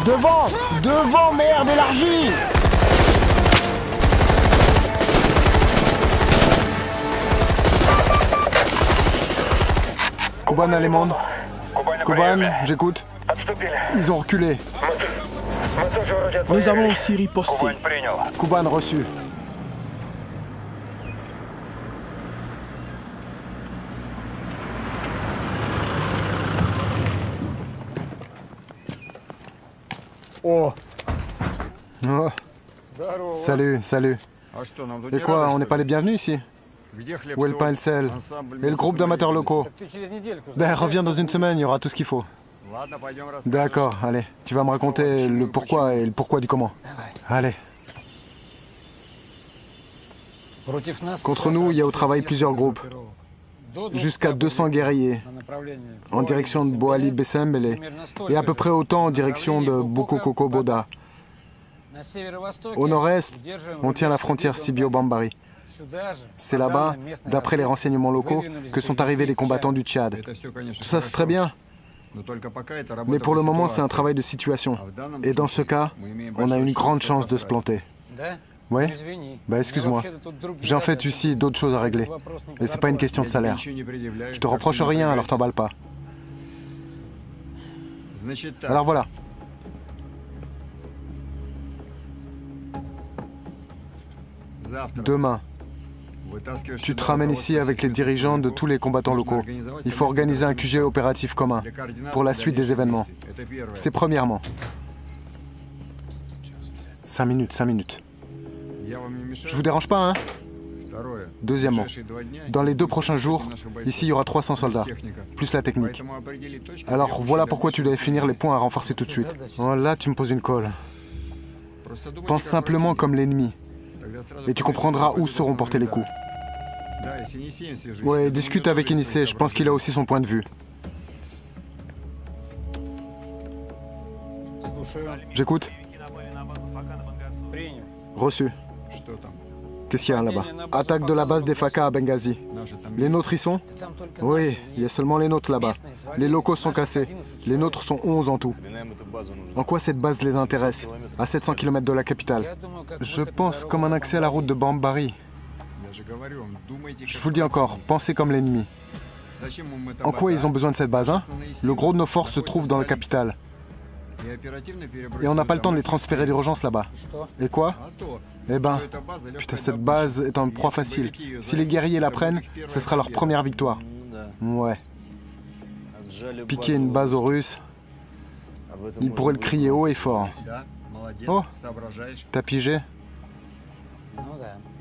Devant! Devant, merde, élargie! Kuban Allemande. Kuban, j'écoute. Ils ont reculé. Nous avons aussi riposté. Kuban reçu. Oh. Oh. Salut, salut. Et quoi, on n'est pas les bienvenus ici? Où est le pain et le sel? Et le groupe d'amateurs locaux? Ben, reviens dans une semaine, il y aura tout ce qu'il faut. D'accord, allez. Tu vas me raconter le pourquoi et le pourquoi du comment. Allez. Contre nous, il y a au travail plusieurs groupes. Jusqu'à 200 guerriers en direction de Boali Besembele et à peu près autant en direction de Bukukoko Boda. Au nord-est, on tient la frontière Sibio-Bambari. C'est là-bas, d'après les renseignements locaux, que sont arrivés les combattants du Tchad. Tout ça, c'est très bien. Mais pour le moment, c'est un travail de situation. Et dans ce cas, on a une grande chance de se planter. Oui? Bah excuse-moi. J'ai en fait ici d'autres choses à régler. Et c'est pas une question de salaire. Je te reproche rien, alors t'emballe pas. Alors voilà. Demain, tu te ramènes ici avec les dirigeants de tous les combattants locaux. Il faut organiser un QG opératif commun pour la suite des événements. C'est premièrement. 5 minutes, 5 minutes. Je vous dérange pas, hein? Deuxièmement, dans les 2 prochains jours, ici il y aura 300 soldats, plus la technique. Alors voilà pourquoi tu dois finir les points à renforcer tout de suite. Oh, là tu me poses une colle. Pense simplement comme l'ennemi, et tu comprendras où seront portés les coups. Ouais, discute avec Inissé, je pense qu'il a aussi son point de vue. J'écoute. Reçu. Qu'est-ce qu'il y a là-bas? Attaque de la base des FACA à Benghazi. Les nôtres y sont? Oui, il y a seulement les nôtres là-bas. Les locaux sont cassés. Les nôtres sont 11 en tout. En quoi cette base les intéresse? À 700 km de la capitale. Je pense comme un accès à la route de Bambari. Je vous le dis encore, pensez comme l'ennemi. En quoi ils ont besoin de cette base, hein? Le gros de nos forces se trouve dans la capitale. Et on n'a pas le temps de les transférer d'urgence là-bas. Et quoi? Eh ben, putain, cette base est en proie facile. Si les guerriers la prennent, ce sera leur première victoire. Ouais. Piquer une base aux Russes, ils pourraient le crier haut et fort. Oh, t'as pigé?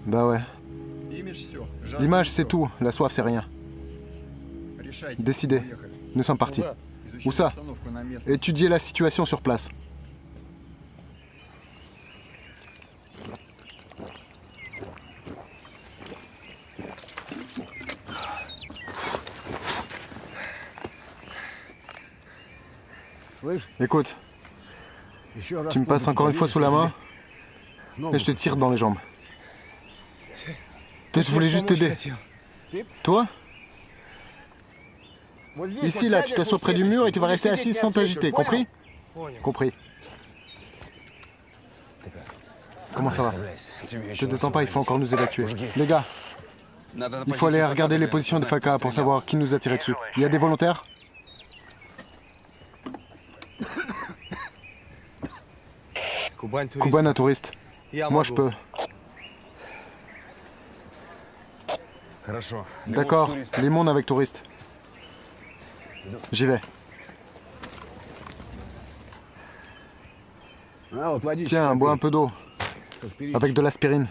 Bah ouais. L'image, c'est tout. La soif, c'est rien. Décidez. Nous sommes partis. Où ça? Étudier la situation sur place. Écoute, tu me passes encore une fois sous la main et je te tire dans les jambes. Je voulais juste t'aider. Toi? Ici, là, tu t'assois près du mur et tu vas rester assis sans t'agiter, compris? Compris. Comment ça va? Te détends pas, il faut encore nous évacuer. Les gars, il faut aller regarder les positions des FACA pour savoir qui nous a tiré dessus. Il y a des volontaires? Kuban, un touriste. Moi, je peux. D'accord, les mondes avec touristes. J'y vais. Tiens, bois un peu d'eau. Avec de l'aspirine.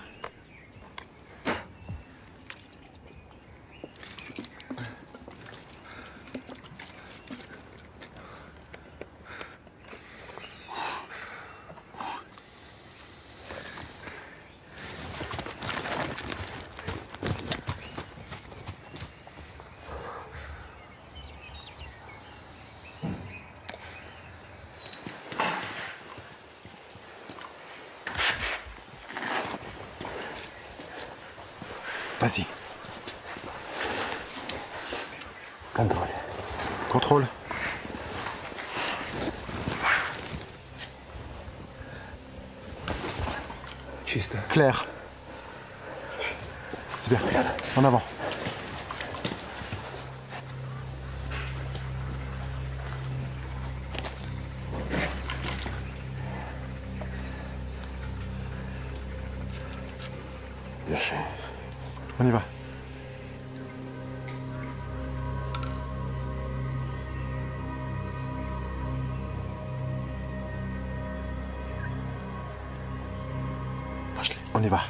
Vas-y. Contrôle. Contrôle. Clair. C'est bien. En avant. On y va. On y va.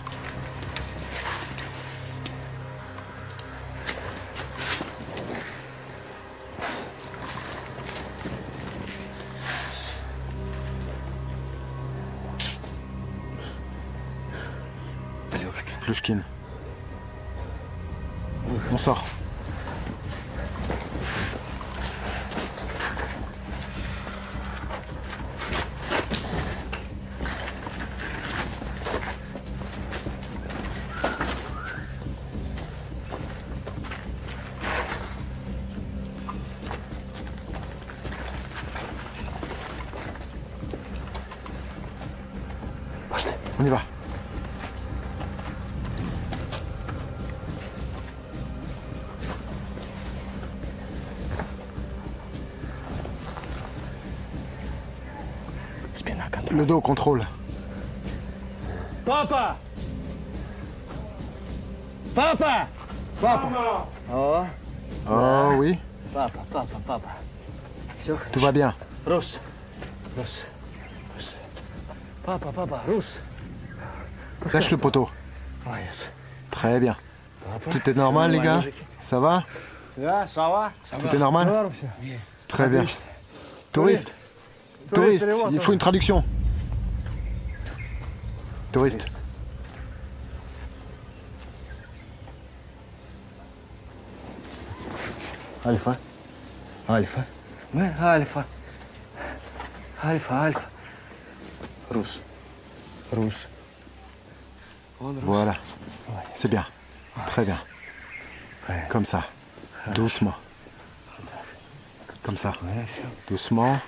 Plushkin. On sort. On y va. Le dos, contrôle. Papa! Papa! Papa! Oh. Oh oui. Papa. Tout va bien. Rus. Papa, Rus. Lâche le poteau. Très bien. Tout est normal, les gars? Ça va? Tout est normal? Très bien. Touriste, il faut une traduction. Touriste. Alpha. Rus. Voilà. C'est bien. Très bien. Comme ça. Doucement. Comme ça. Doucement.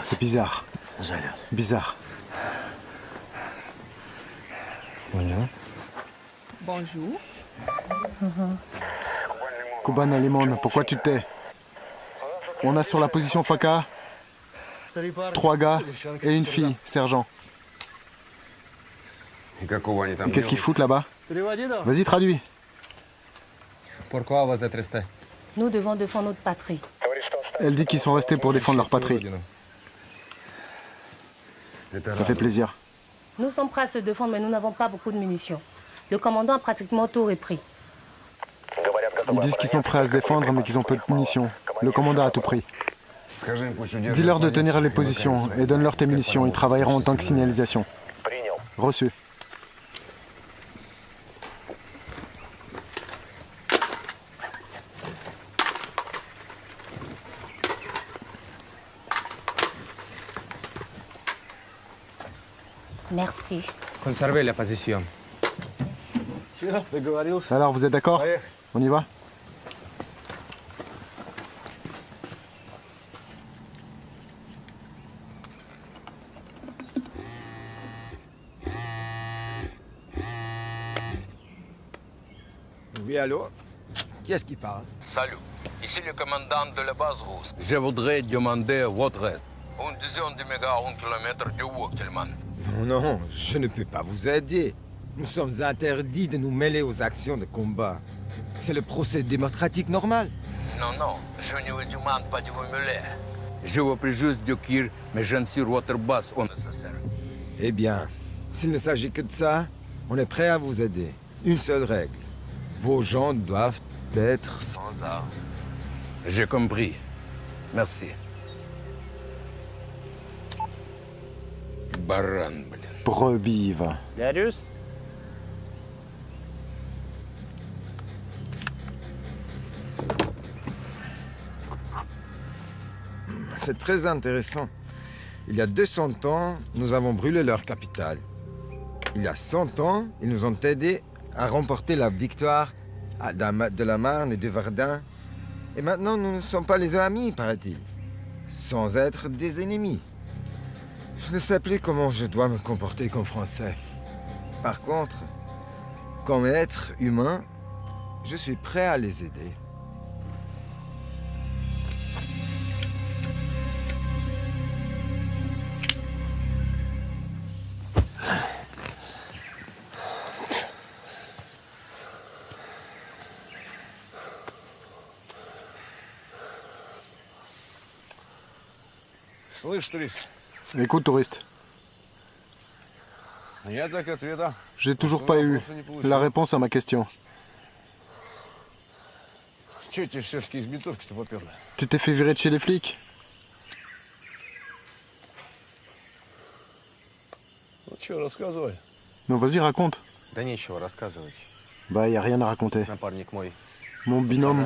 C'est bizarre. Bizarre. Bonjour. Kuban Alimon, pourquoi tu te tais? On a sur la position Faka 3 gars et une fille, sergent. Et qu'est-ce qu'ils foutent là-bas? Vas-y, traduis. Pourquoi vous êtes restés? Nous devons défendre notre patrie. Elle dit qu'ils sont restés pour défendre leur patrie. Ça fait plaisir. Nous sommes prêts à se défendre, mais nous n'avons pas beaucoup de munitions. Le commandant a pratiquement tout repris. Ils disent qu'ils sont prêts à se défendre, mais qu'ils ont peu de munitions. Le commandant a tout pris. Dis-leur de tenir les positions et donne-leur tes munitions. Ils travailleront en tant que signalisation. Reçu. Merci. Conservez la position. Alors, vous êtes d'accord? On y va? Oui, allô? Qui est-ce qui parle? Salut. Ici le commandant de la base russe. Je voudrais demander votre aide. Une dizaine de mégas à 1 kilomètre de Woktelman. Non, je ne peux pas vous aider. Nous sommes interdits de nous mêler aux actions de combat. C'est le procès démocratique normal. Non, je ne vous demande pas de vous mêler. Je vous prie juste de Kir, mais je ne suis votre base au nécessaire. Eh bien, s'il ne s'agit que de ça, on est prêt à vous aider. Une seule règle. Vos gens doivent être sans armes. J'ai compris. Merci. Баран, блин. Brebis. Darius? C'est très intéressant. Il y a 200 ans, nous avons brûlé leur capitale. Il y a 100 ans, ils nous ont aidés à remporter la victoire de la Marne et de Verdun. Et maintenant, nous ne sommes pas les amis, paraît-il. Sans être des ennemis. Je ne sais plus comment je dois me comporter comme Français. Par contre, comme être humain, je suis prêt à les aider. Écoute, touriste. J'ai toujours pas eu la réponse à ma question. Tu t'es fait virer de chez les flics? Non, vas-y, raconte. Bah, y a rien à raconter. Mon binôme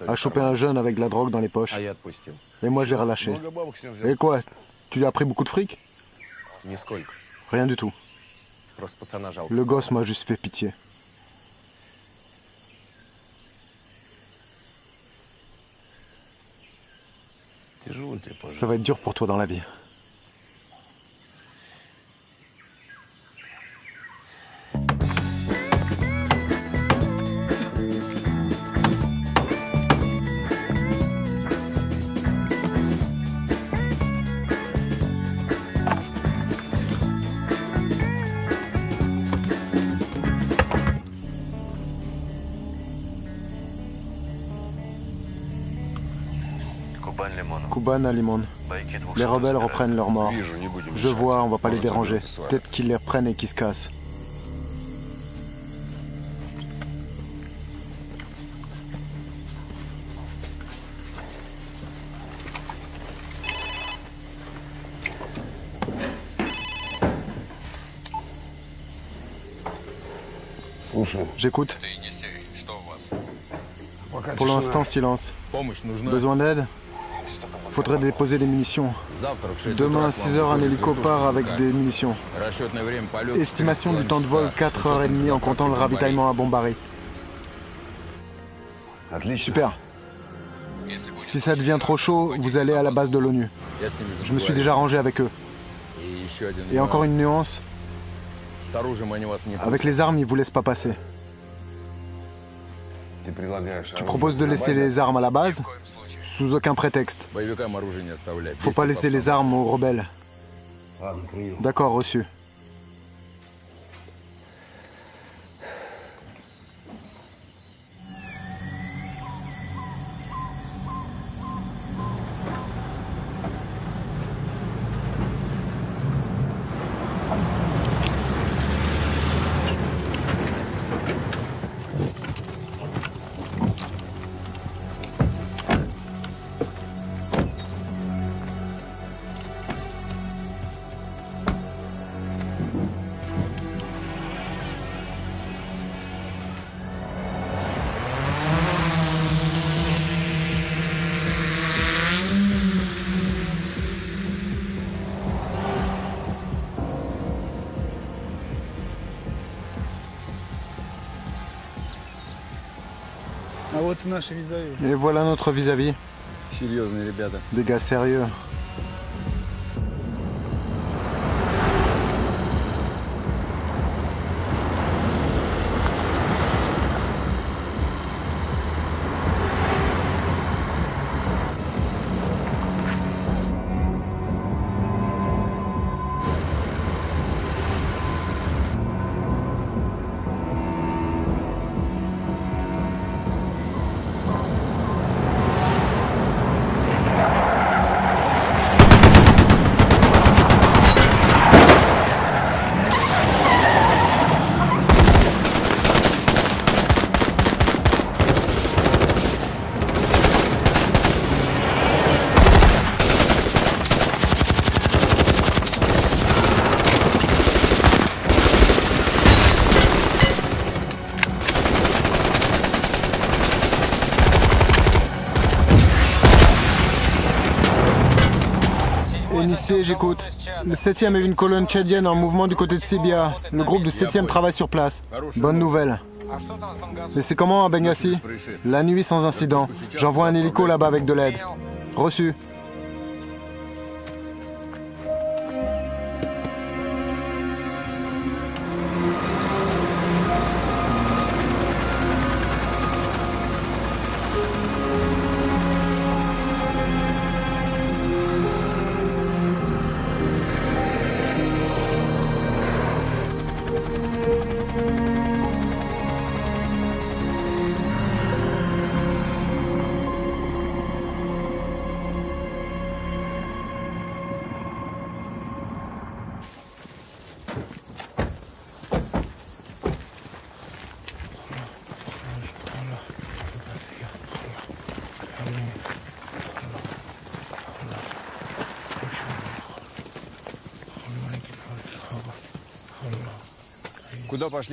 a chopé un jeune avec de la drogue dans les poches. Et moi, je l'ai relâché. Et quoi? Tu lui as pris beaucoup de fric? Rien du tout. Le gosse m'a juste fait pitié. Ça va être dur pour toi dans la vie. Kuban à Limon. Les rebelles reprennent leur mort. Je vois, on va pas les déranger. Peut-être qu'ils les reprennent et qu'ils se cassent. J'écoute. Pour l'instant, silence. Besoin d'aide? Faudrait déposer des munitions. Demain, 6 h, un hélico part avec des munitions. Estimation du temps de vol, 4 h 30 en comptant le ravitaillement à Bombari. Super. Si ça devient trop chaud, vous allez à la base de l'ONU. Je me suis déjà rangé avec eux. Et encore une nuance. Avec les armes, ils vous laissent pas passer. Tu proposes de laisser les armes à la base? Sous aucun prétexte. Faut pas laisser les armes aux rebelles. D'accord, reçu. Et voilà notre vis-à-vis. Des gars sérieux. J'écoute. Le 7e est une colonne tchadienne en mouvement du côté de Sibia. Le groupe du 7e travaille sur place. Bonne nouvelle. Mais c'est comment à Bengassi? La nuit sans incident. J'envoie un hélico là-bas avec de l'aide. Reçu.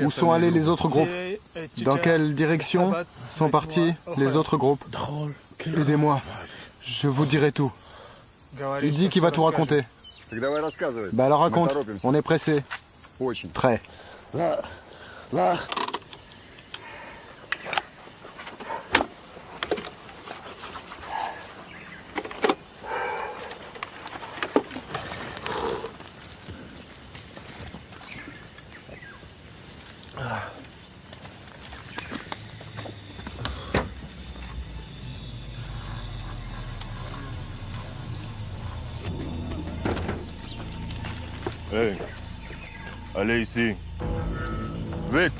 Où sont allés les autres groupes? Dans quelle direction sont partis les autres groupes? Aidez-moi, je vous dirai tout. Il dit qu'il va tout raconter. Bah alors raconte, on est pressé. Très. Hey, allez ici. Vite.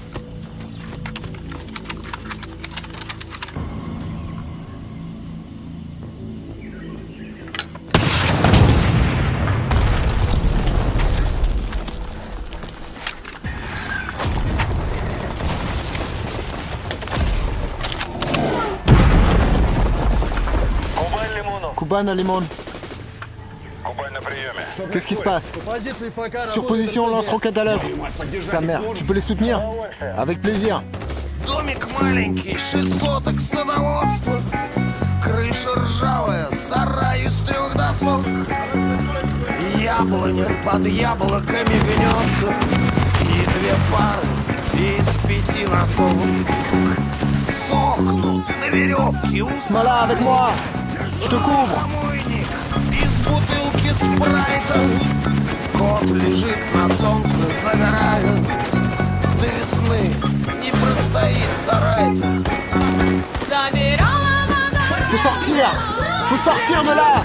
Kuban à Limon. Qu'est-ce qui se passe? Sur position, lance-roquette à l'œuvre. Sa mère, tu peux les soutenir? Avec plaisir. Домик маленький, 6 соток садоводства. Крыша ржавая, сарай из 3 досок. Яблоня под яблоками гнется. И 2 пары из 5 носок сохнут на веревке у Смола, avec moi. Je te couvre. Из бутылки спрайта. Кот лежит на солнце, загорает. До весны не простоит сарай-то. Faut sortir de là.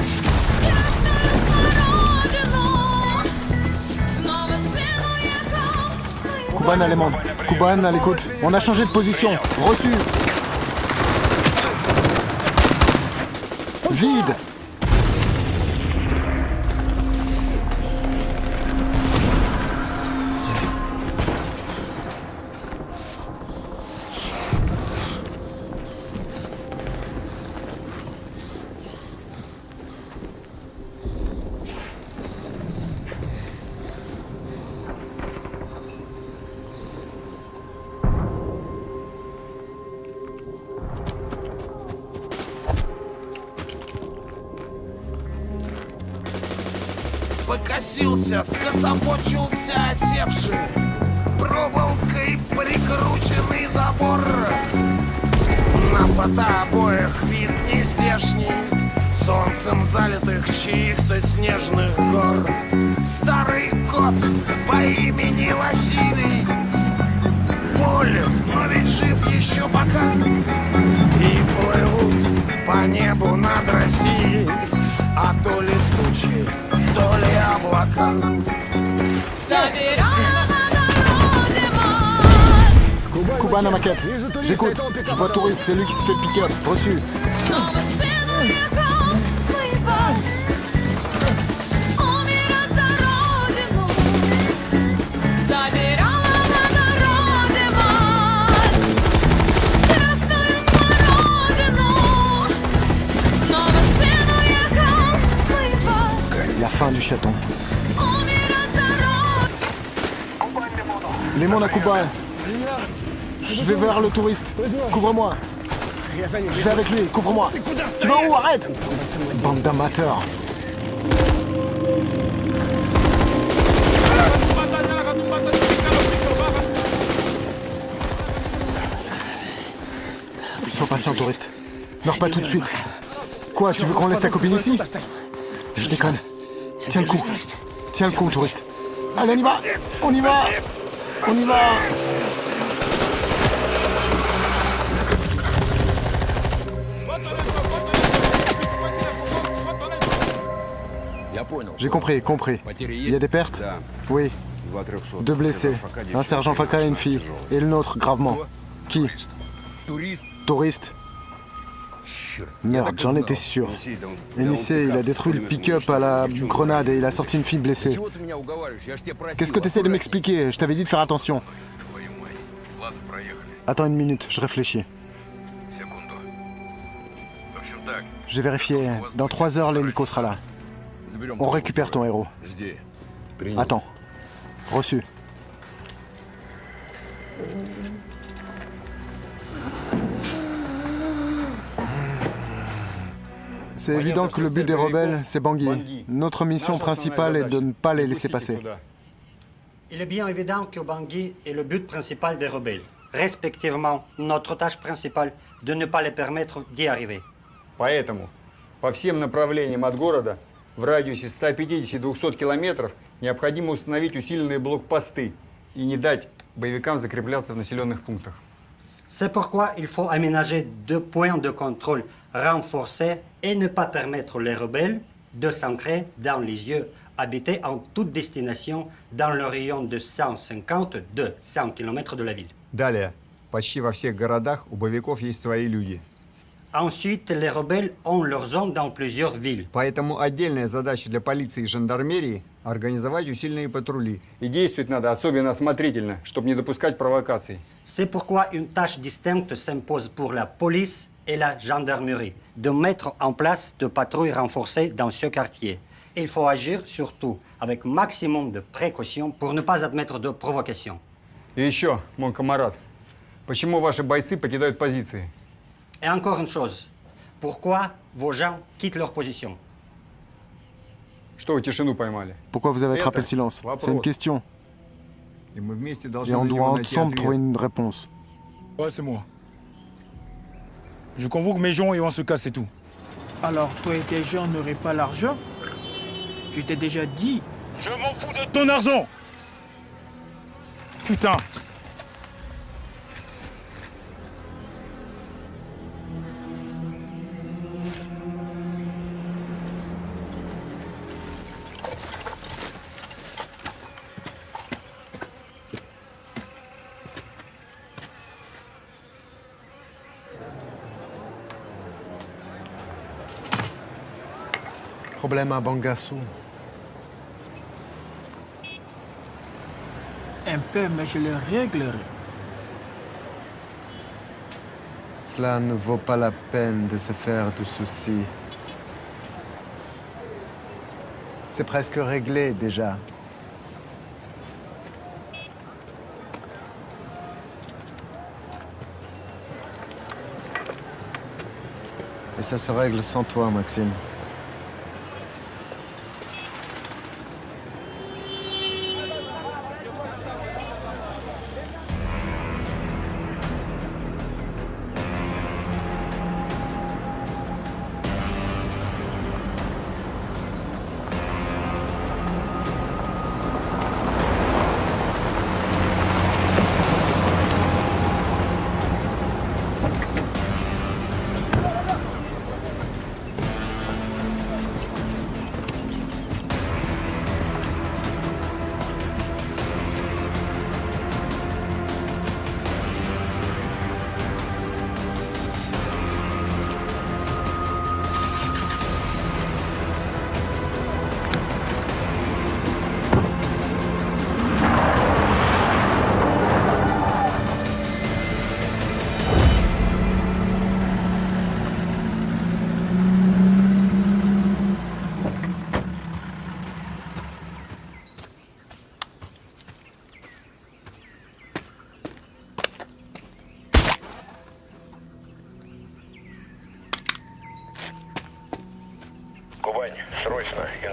Kuban à Limon. Kuban à l'écoute. On a changé de position. Reçu. Vide. Покосился, скособочился осевший, проволокой прикрученный забор. На фотообоях вид нездешний, солнцем залитых чьих-то снежных гор. Старый кот по имени Василий, болен, но ведь жив еще пока. И плывут по небу над Россией, а то ли тучи, то ли облака. Kuban à maquette. J'écoute. Je vois Touriste, c'est lui qui se fait le pick-up. Reçu. La fin du chaton. Limon à Kuban. Je vais vers le touriste. Couvre-moi. Je vais avec lui. Couvre-moi. Tu vas où? Arrête. Bande d'amateurs. Sois patient, touriste. Meurs pas tout de suite. Quoi, tu veux qu'on laisse ta copine ici? Je déconne. Tiens le coup. Tiens le coup, touriste. Allez, on y va. On y va. On y va. J'ai compris. Il y a des pertes? Oui. 2 blessés. Un sergent Faka et une fille. Et le nôtre, gravement. Qui? Touriste. Merde, j'en étais sûr. Enissé, il a détruit le pick-up à la grenade et il a sorti une fille blessée. Qu'est-ce que t'essaies de m'expliquer? Je t'avais dit de faire attention. Attends une minute, je réfléchis. J'ai vérifié. Dans 3 heures, l'hélico sera là. On récupère ton héros. Attends. Reçu. C'est évident que le but des rebelles, c'est Bangui. Notre mission principale est de ne pas les laisser passer. Il est bien évident que Bangui est le but principal des rebelles. Respectivement, notre tâche principale de ne pas les permettre d'y arriver. Поэтому по всем направлениям от города в радиусе 150-200 километров необходимо установить усиленные блокпосты и не дать боевикам закрепляться в населенных пунктах. C'est pourquoi il faut aménager 2 points de contrôle renforcés et ne pas permettre les rebelles de s'ancrer dans les lieux habités en toute destination dans le rayon de 150-200 km de la ville. Далее. Почти во всех городах у боевиков есть свои люди. Ensuite, les rebelles ont leurs zones dans plusieurs villes. Поэтому отдельная задача для полиции и жандармерии – организовать усиленные патрули. И действовать надо особенно осмотрительно, чтобы не допускать провокаций. C'est pourquoi une tâche distincte s'impose pour la police et la gendarmerie, de mettre en place de patrouilles renforcées dans ce quartier. Il faut agir surtout avec maximum de précaution pour ne pas admettre de provocation. И еще, мой камарад, почему ваши бойцы покидают позиции? Et encore une chose, pourquoi vos gens quittent leur position? Что вы тишину поймали? Pourquoi vous avez attrapé le silence? C'est une question. И мы вместе Et должны on на doit него найти ensemble ответ. trouver une réponse. Ouais, c'est moi. Je convoque mes gens et on se casse, c'est tout. Alors, toi et tes gens n'auraient pas l'argent? Je t'ai déjà dit. Je m'en fous de ton argent! Putain! Problème à Bangassou. Un peu, mais je le réglerai. Cela ne vaut pas la peine de se faire de soucis. C'est presque réglé déjà. Et ça se règle sans toi, Maxime.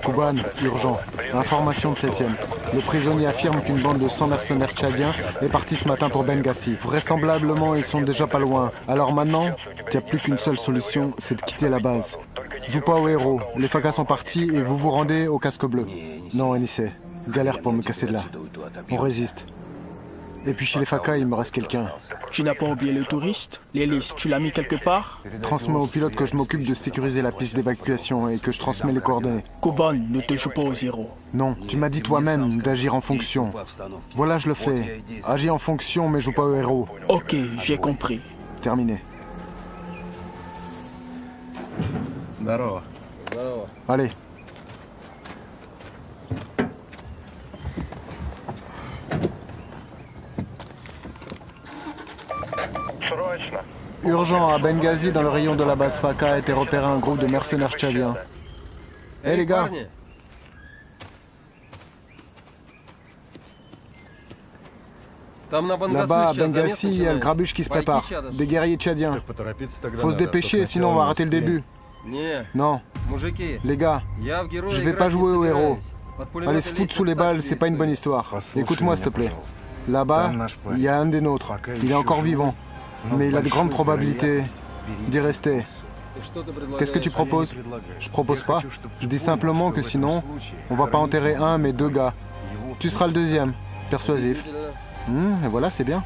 Kuban, urgent. Information de 7e. Le prisonnier affirme qu'une bande de 100 mercenaires tchadiens est partie ce matin pour Benghazi. Vraisemblablement, ils sont déjà pas loin. Alors maintenant, il n'y a plus qu'une seule solution, c'est de quitter la base. Joue pas au héros. Les Fakas sont partis et vous vous rendez au casque bleu. Non, Enissé. Galère pour me casser de là. On résiste. Et puis chez les Fakas, il me reste quelqu'un. Tu n'as pas oublié le touriste? L'hélice, tu l'as mis quelque part? Transmets au pilote que je m'occupe de sécuriser la piste d'évacuation et que je transmets les coordonnées. Kuban, ne te joue pas au zéro. Non, tu m'as dit toi-même d'agir en fonction. Voilà, je le fais. Agis en fonction, mais joue pas au héros. Ok, j'ai compris. Terminé. Здорово. Allez. Срочно. Urgent, à Benghazi, dans le rayon de la base Faka, a été repéré un groupe de mercenaires tchadiens. Hé les gars! Là-bas, à Benghazi, il y a le grabuge qui se prépare. Des guerriers tchadiens. Faut se dépêcher, sinon on va rater le début. Non. Les gars, je vais pas jouer au héros. Aller se foutre sous les balles, c'est pas une bonne histoire. Écoute-moi, s'il te plaît. Là-bas, il y a un des nôtres. Il est encore vivant. Mais il a de grandes probabilités d'y rester. Qu'est-ce que tu proposes? Je propose pas. Je dis simplement que sinon, on va pas enterrer un, mais deux gars. Tu seras le deuxième. Persuasif. Et voilà, c'est bien.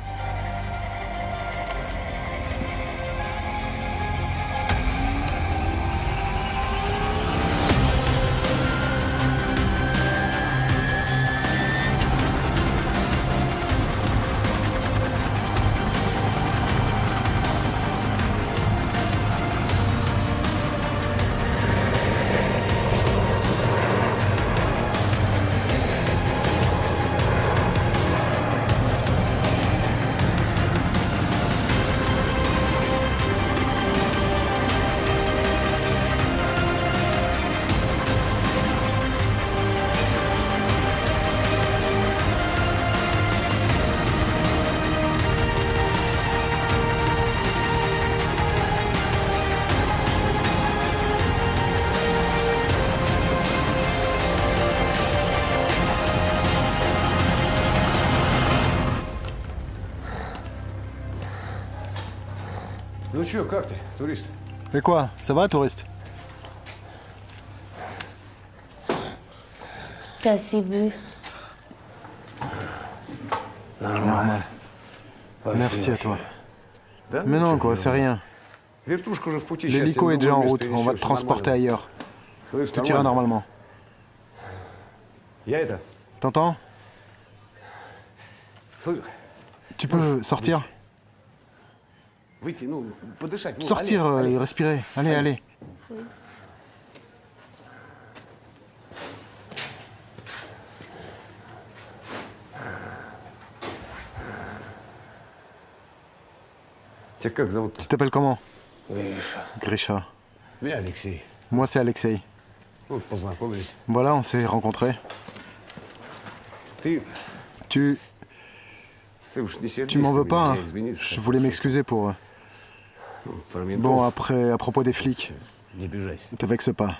Et quoi? Ça va, touriste? T'as assez bu. Normal. Merci à toi. Mais non, quoi, c'est rien. L'hélico est déjà en route, on va te transporter ailleurs. Tout ira normalement. T'entends? Tu peux sortir? Sortir et respirer. Allez, allez. Tu t'appelles comment? Grisha. Moi, c'est Alexei. Voilà, on s'est rencontrés. Tu m'en veux pas, hein? Je voulais m'excuser pour... Bon, après, à propos des flics, te vexe pas.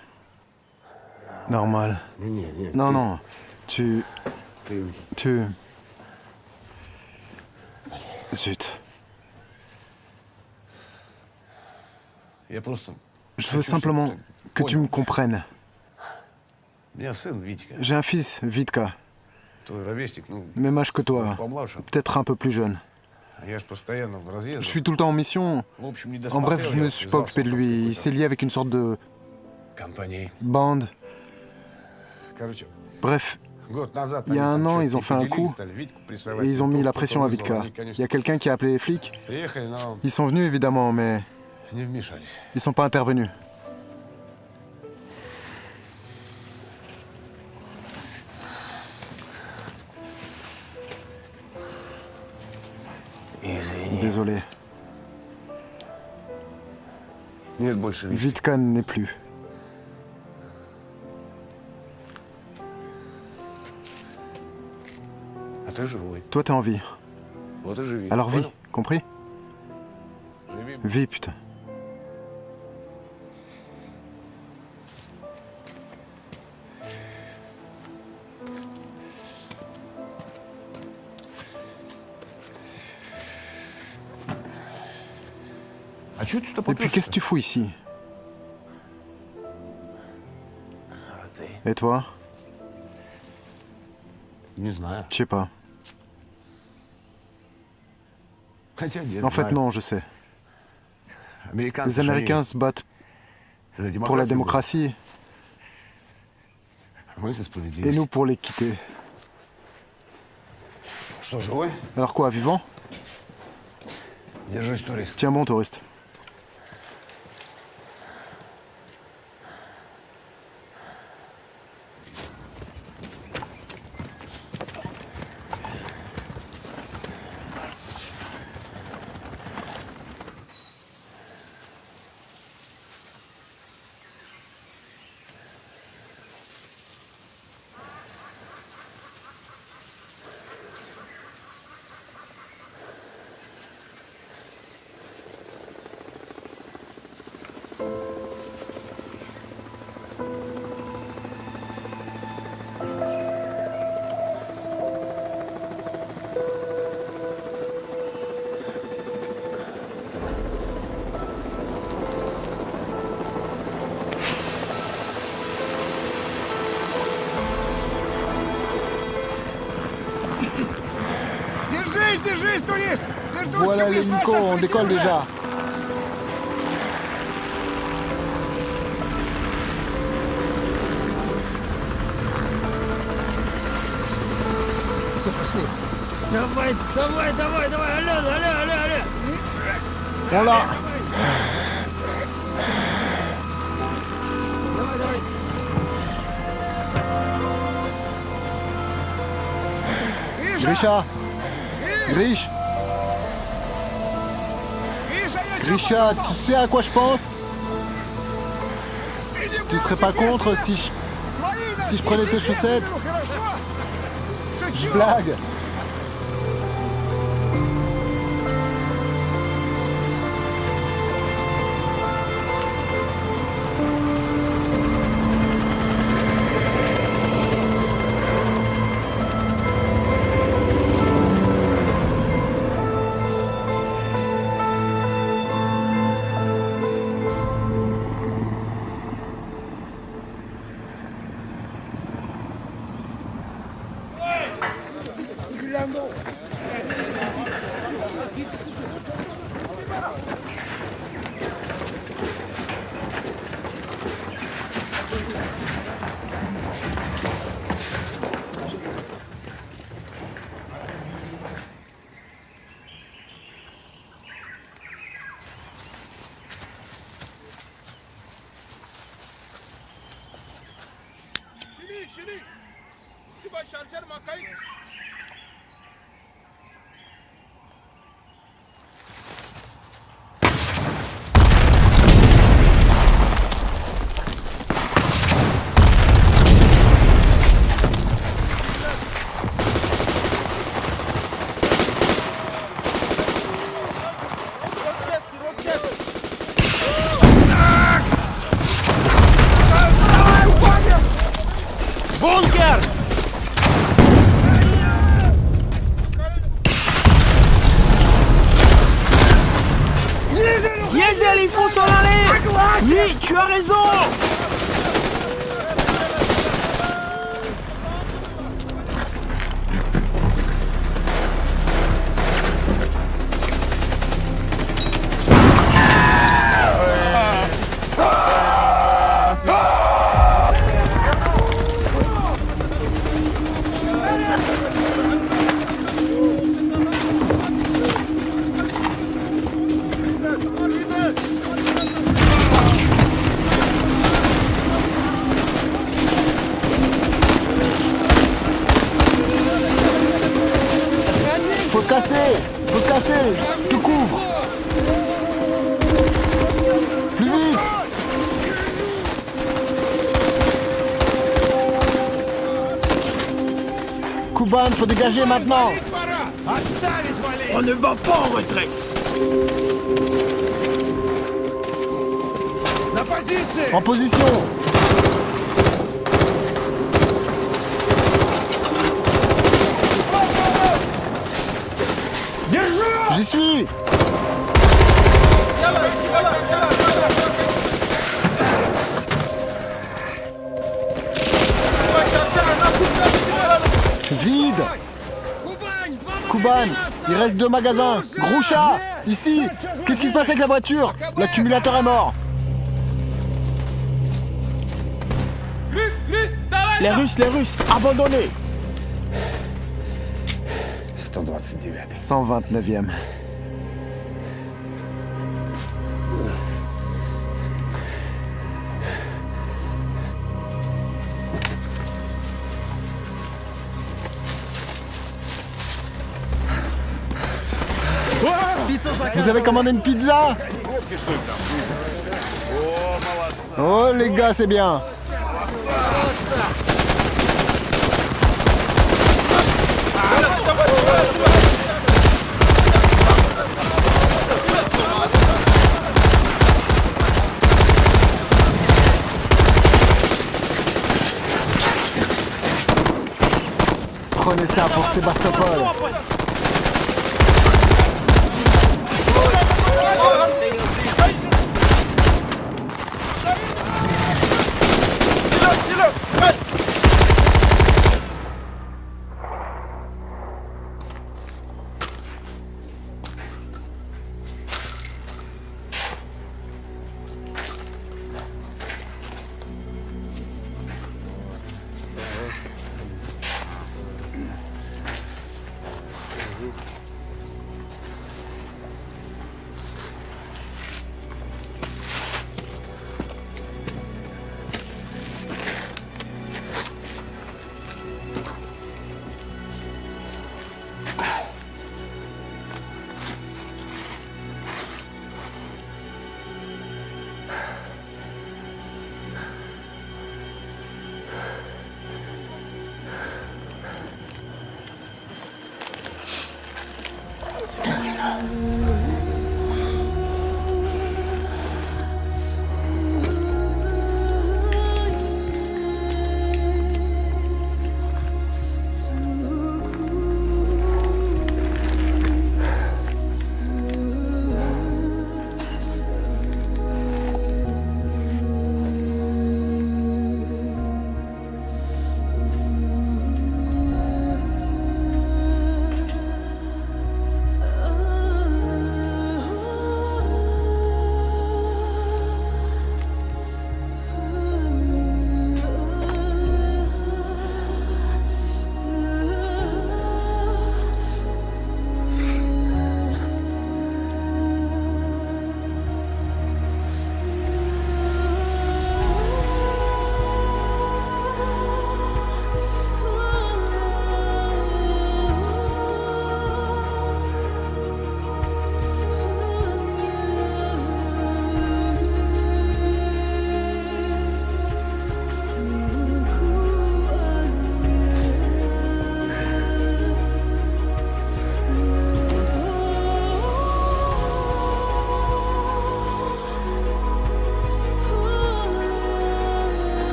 Normal. Non, non, tu... Zut. Je veux simplement que tu me comprennes. J'ai un fils, Vitka. Même âge que toi, peut-être un peu plus jeune. Je suis tout le temps en mission. En bref, je me suis pas occupé de lui. Il s'est lié avec une sorte de... bande. Bref, il y a un an, ils ont fait un coup et ils ont mis la pression à Vitka. Il y a quelqu'un qui a appelé les flics. Ils sont venus, évidemment, mais... ils sont pas intervenus. Désolé. Vitka n'est plus. Toi, t'es en vie. Alors vis, compris? Vis, putain. Et puis qu'est-ce que tu fous ici? Et toi? Je sais pas. En fait, non, je sais. Les Américains se battent pour la démocratie et nous pour l'équité. Alors quoi, vivant? Tiens bon, touriste. Voilà l'hélico, on décolle déjà. Давай, давай, давай, давай, allez. On l'a. Grisha. Grish. Grisha, tu sais à quoi je pense? Tu serais pas contre si je prenais tes chaussettes? Je blague. Tu vas charger ma caille. Bunker! Diesel, il faut s'en aller! Oui, tu as raison! Faut se casser, je te couvre. Plus vite. Kuban, faut dégager maintenant. On ne va pas en retraite. En position. J'y suis. Vide. Kuban, il reste 2 magasins. Groucha, ici. Qu'est-ce qui se passe avec la voiture? L'accumulateur est mort. Les Russes, abandonnés. 129e. Vous avez commandé une pizza? Oh les gars, c'est bien. Prenez ça pour Sébastopol.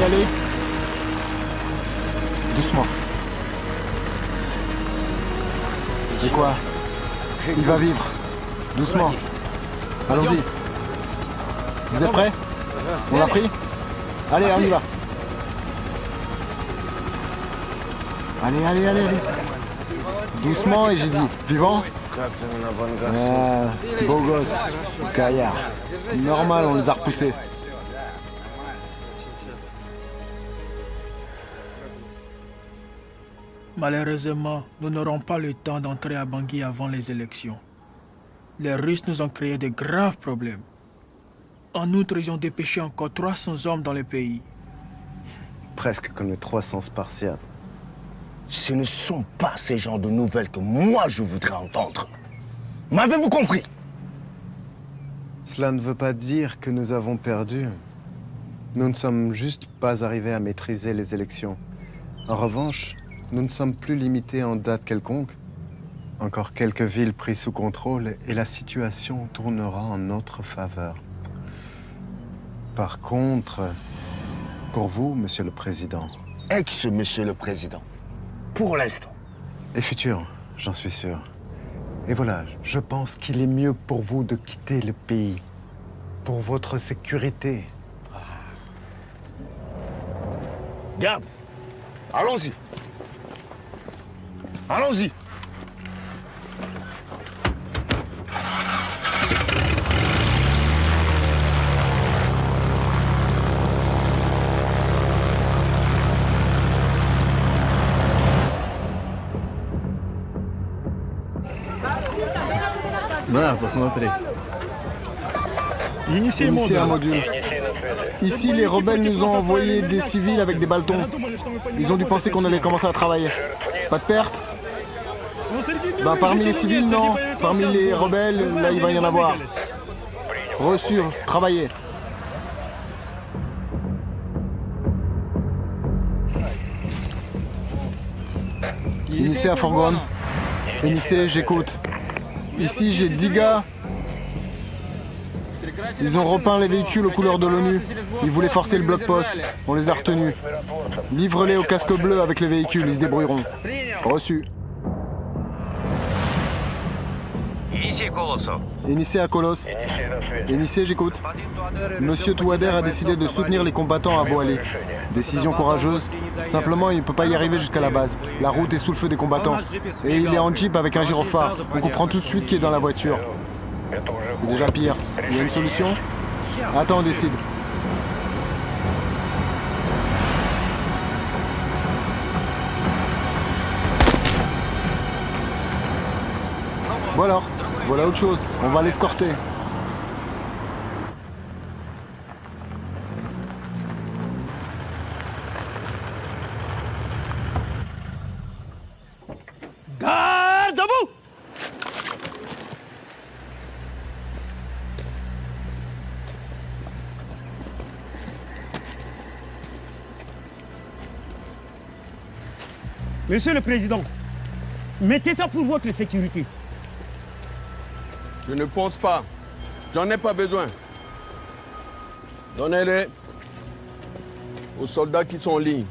allez. Doucement. C'est quoi? Il va vivre. Doucement. Allons-y. Vous êtes prêts? On l'a pris? Allez, on y va. Allez, allez, allez, allez. Doucement, et j'ai dit, vivant? Ah, beau gosse, gaillard. Normal, on les a repoussés. Malheureusement, nous n'aurons pas le temps d'entrer à Bangui avant les élections. Les Russes nous ont créé de graves problèmes. En outre, ils ont dépêché encore 300 hommes dans le pays. Presque comme les 300 Spartiates. Ce ne sont pas ces genres de nouvelles que moi je voudrais entendre. M'avez-vous compris? Cela ne veut pas dire que nous avons perdu. Nous ne sommes juste pas arrivés à maîtriser les élections. En revanche, nous ne sommes plus limités en date quelconque. Encore quelques villes prises sous contrôle et la situation tournera en notre faveur. Par contre, pour vous, Monsieur le Président... Ex-Monsieur le Président. Pour l'instant. Et futur, j'en suis sûr. Et voilà, je pense qu'il est mieux pour vous de quitter le pays. Pour votre sécurité. Garde. Allons-y. Allons-y. Да, посмотри. Initier un module. Ici, les rebelles nous ont envoyé des civils avec des bâtons. Ils ont dû penser qu'on allait commencer à travailler. Pas de perte? Ben, parmi les civils, non. Parmi les rebelles, là, il va y en avoir. Reçu, travailler. Initié à fourgonne. Initié, j'écoute. Ici, j'ai 10 gars. Ils ont repeint les véhicules aux couleurs de l'ONU. Ils voulaient forcer le bloc-poste. On les a retenus. Livre-les au casque bleu avec les véhicules, ils se débrouilleront. Reçu. Initié à Colos. Initié, j'écoute. Monsieur Touader a décidé de soutenir les combattants à Boalé. Décision courageuse. Simplement, il ne peut pas y arriver jusqu'à la base. La route est sous le feu des combattants. Et il est en jeep avec un gyrophare. On comprend tout de suite qui est dans la voiture. C'est déjà pire. Il y a une solution? Attends, on décide. Bon alors, voilà autre chose. On va l'escorter. Garde debout! Monsieur le Président, mettez ça pour votre sécurité. Je ne pense pas. J'en ai pas besoin. Donnez-les aux soldats qui sont en ligne.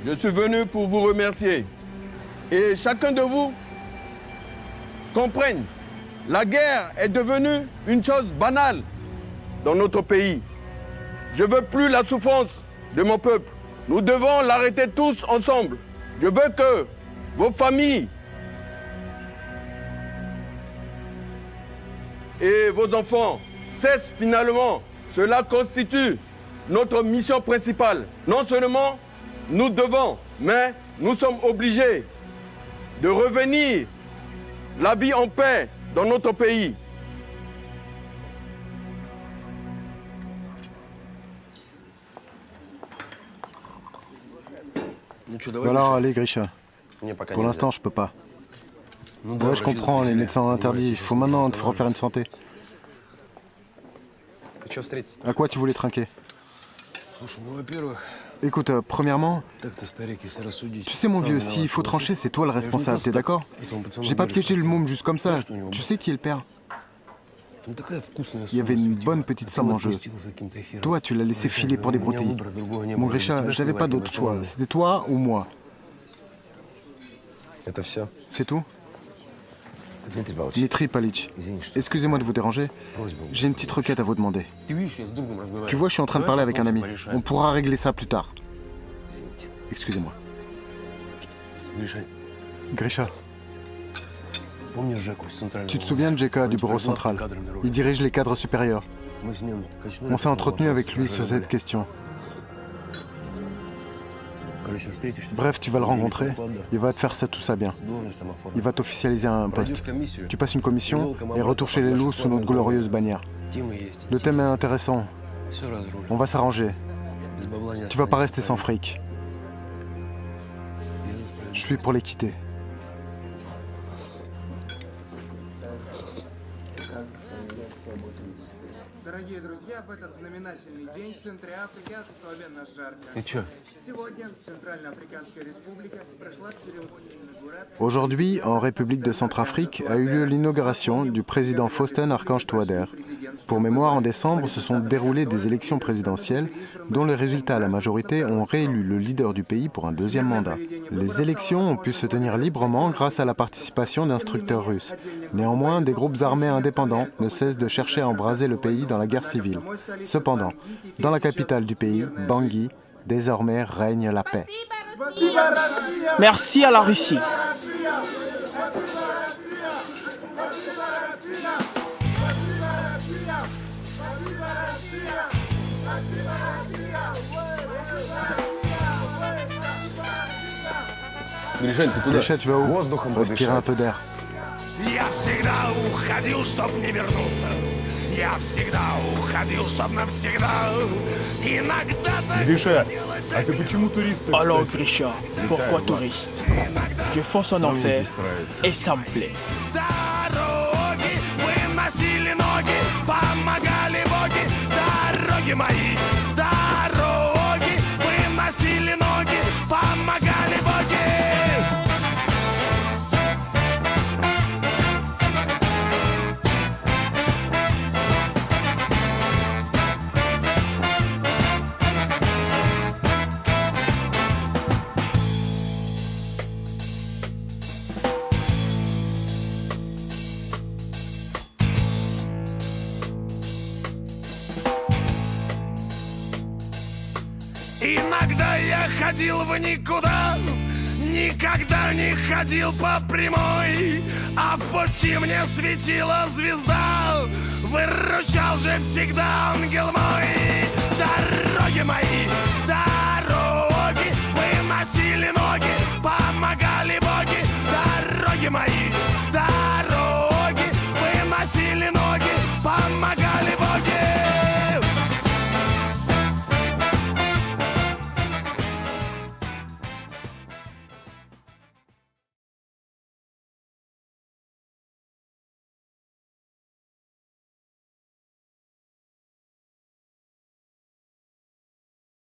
Je suis venu pour vous remercier. Et chacun de vous comprenne, la guerre est devenue une chose banale dans notre pays. Je veux plus la souffrance de mon peuple. Nous devons l'arrêter tous ensemble. Je veux que vos familles et vos enfants cessent finalement. Cela constitue notre mission principale. Non seulement nous devons, mais nous sommes obligés de revenir la vie en paix dans notre pays. Alors, allez, Grisha. Pour l'instant, je peux pas. Ouais, je comprends, les médecins ont interdit. Il faut maintenant te refaire une santé. À quoi tu voulais trinquer? Écoute, premièrement, tu sais mon vieux, s'il faut trancher, c'est toi le responsable, t'es d'accord? J'ai pas piégé le môme juste comme ça. Tu sais qui est le père? Il y avait une bonne petite somme en jeu. Toi, tu l'as laissé filer pour des broutilles. Mon Grisha, j'avais pas d'autre choix. C'était toi ou moi. C'est tout? Dmitri Palitch, excusez-moi de vous déranger. J'ai une petite requête à vous demander. Tu vois, je suis en train de parler avec un ami. On pourra régler ça plus tard. Excusez-moi. Grisha. Tu te souviens de Jeka du bureau central? Il dirige les cadres supérieurs. On s'est entretenu avec lui sur cette question. Bref, tu vas le rencontrer, il va te faire tout ça bien. Il va t'officialiser un poste. Tu passes une commission et retour chez les loups sous notre glorieuse bannière. Le thème est intéressant. On va s'arranger. Tu vas pas rester sans fric. Je suis pour les quitter. Ты чё? Aujourd'hui, en République de Centrafrique, a eu lieu l'inauguration du président Faustin Archange Touadéra. Pour mémoire, en décembre, se sont déroulées des élections présidentielles dont les résultats à la majorité ont réélu le leader du pays pour un deuxième mandat. Les élections ont pu se tenir librement grâce à la participation d'instructeurs russes. Néanmoins, des groupes armés indépendants ne cessent de chercher à embraser le pays dans la guerre civile. Cependant, dans la capitale du pays, Bangui, désormais règne la paix. Merci à la Russie. Grisha, tu vas où? Respirer un peu d'air. Я всегда уходил, чтоб не вернуться. Я всегда уходил, чтоб навсегда. Иногда Grisha, а ты почему турист? Alors Grisha, pourquoi touriste? Je fonce en enfer et ça me plaît. Дороги выносили ноги, помогали боги. Дороги мои, дороги выносили ноги, помогали боги. Иногда я ходил в никуда, никогда не ходил по прямой, а в пути мне светила звезда, выручал же всегда ангел мой. Дороги мои.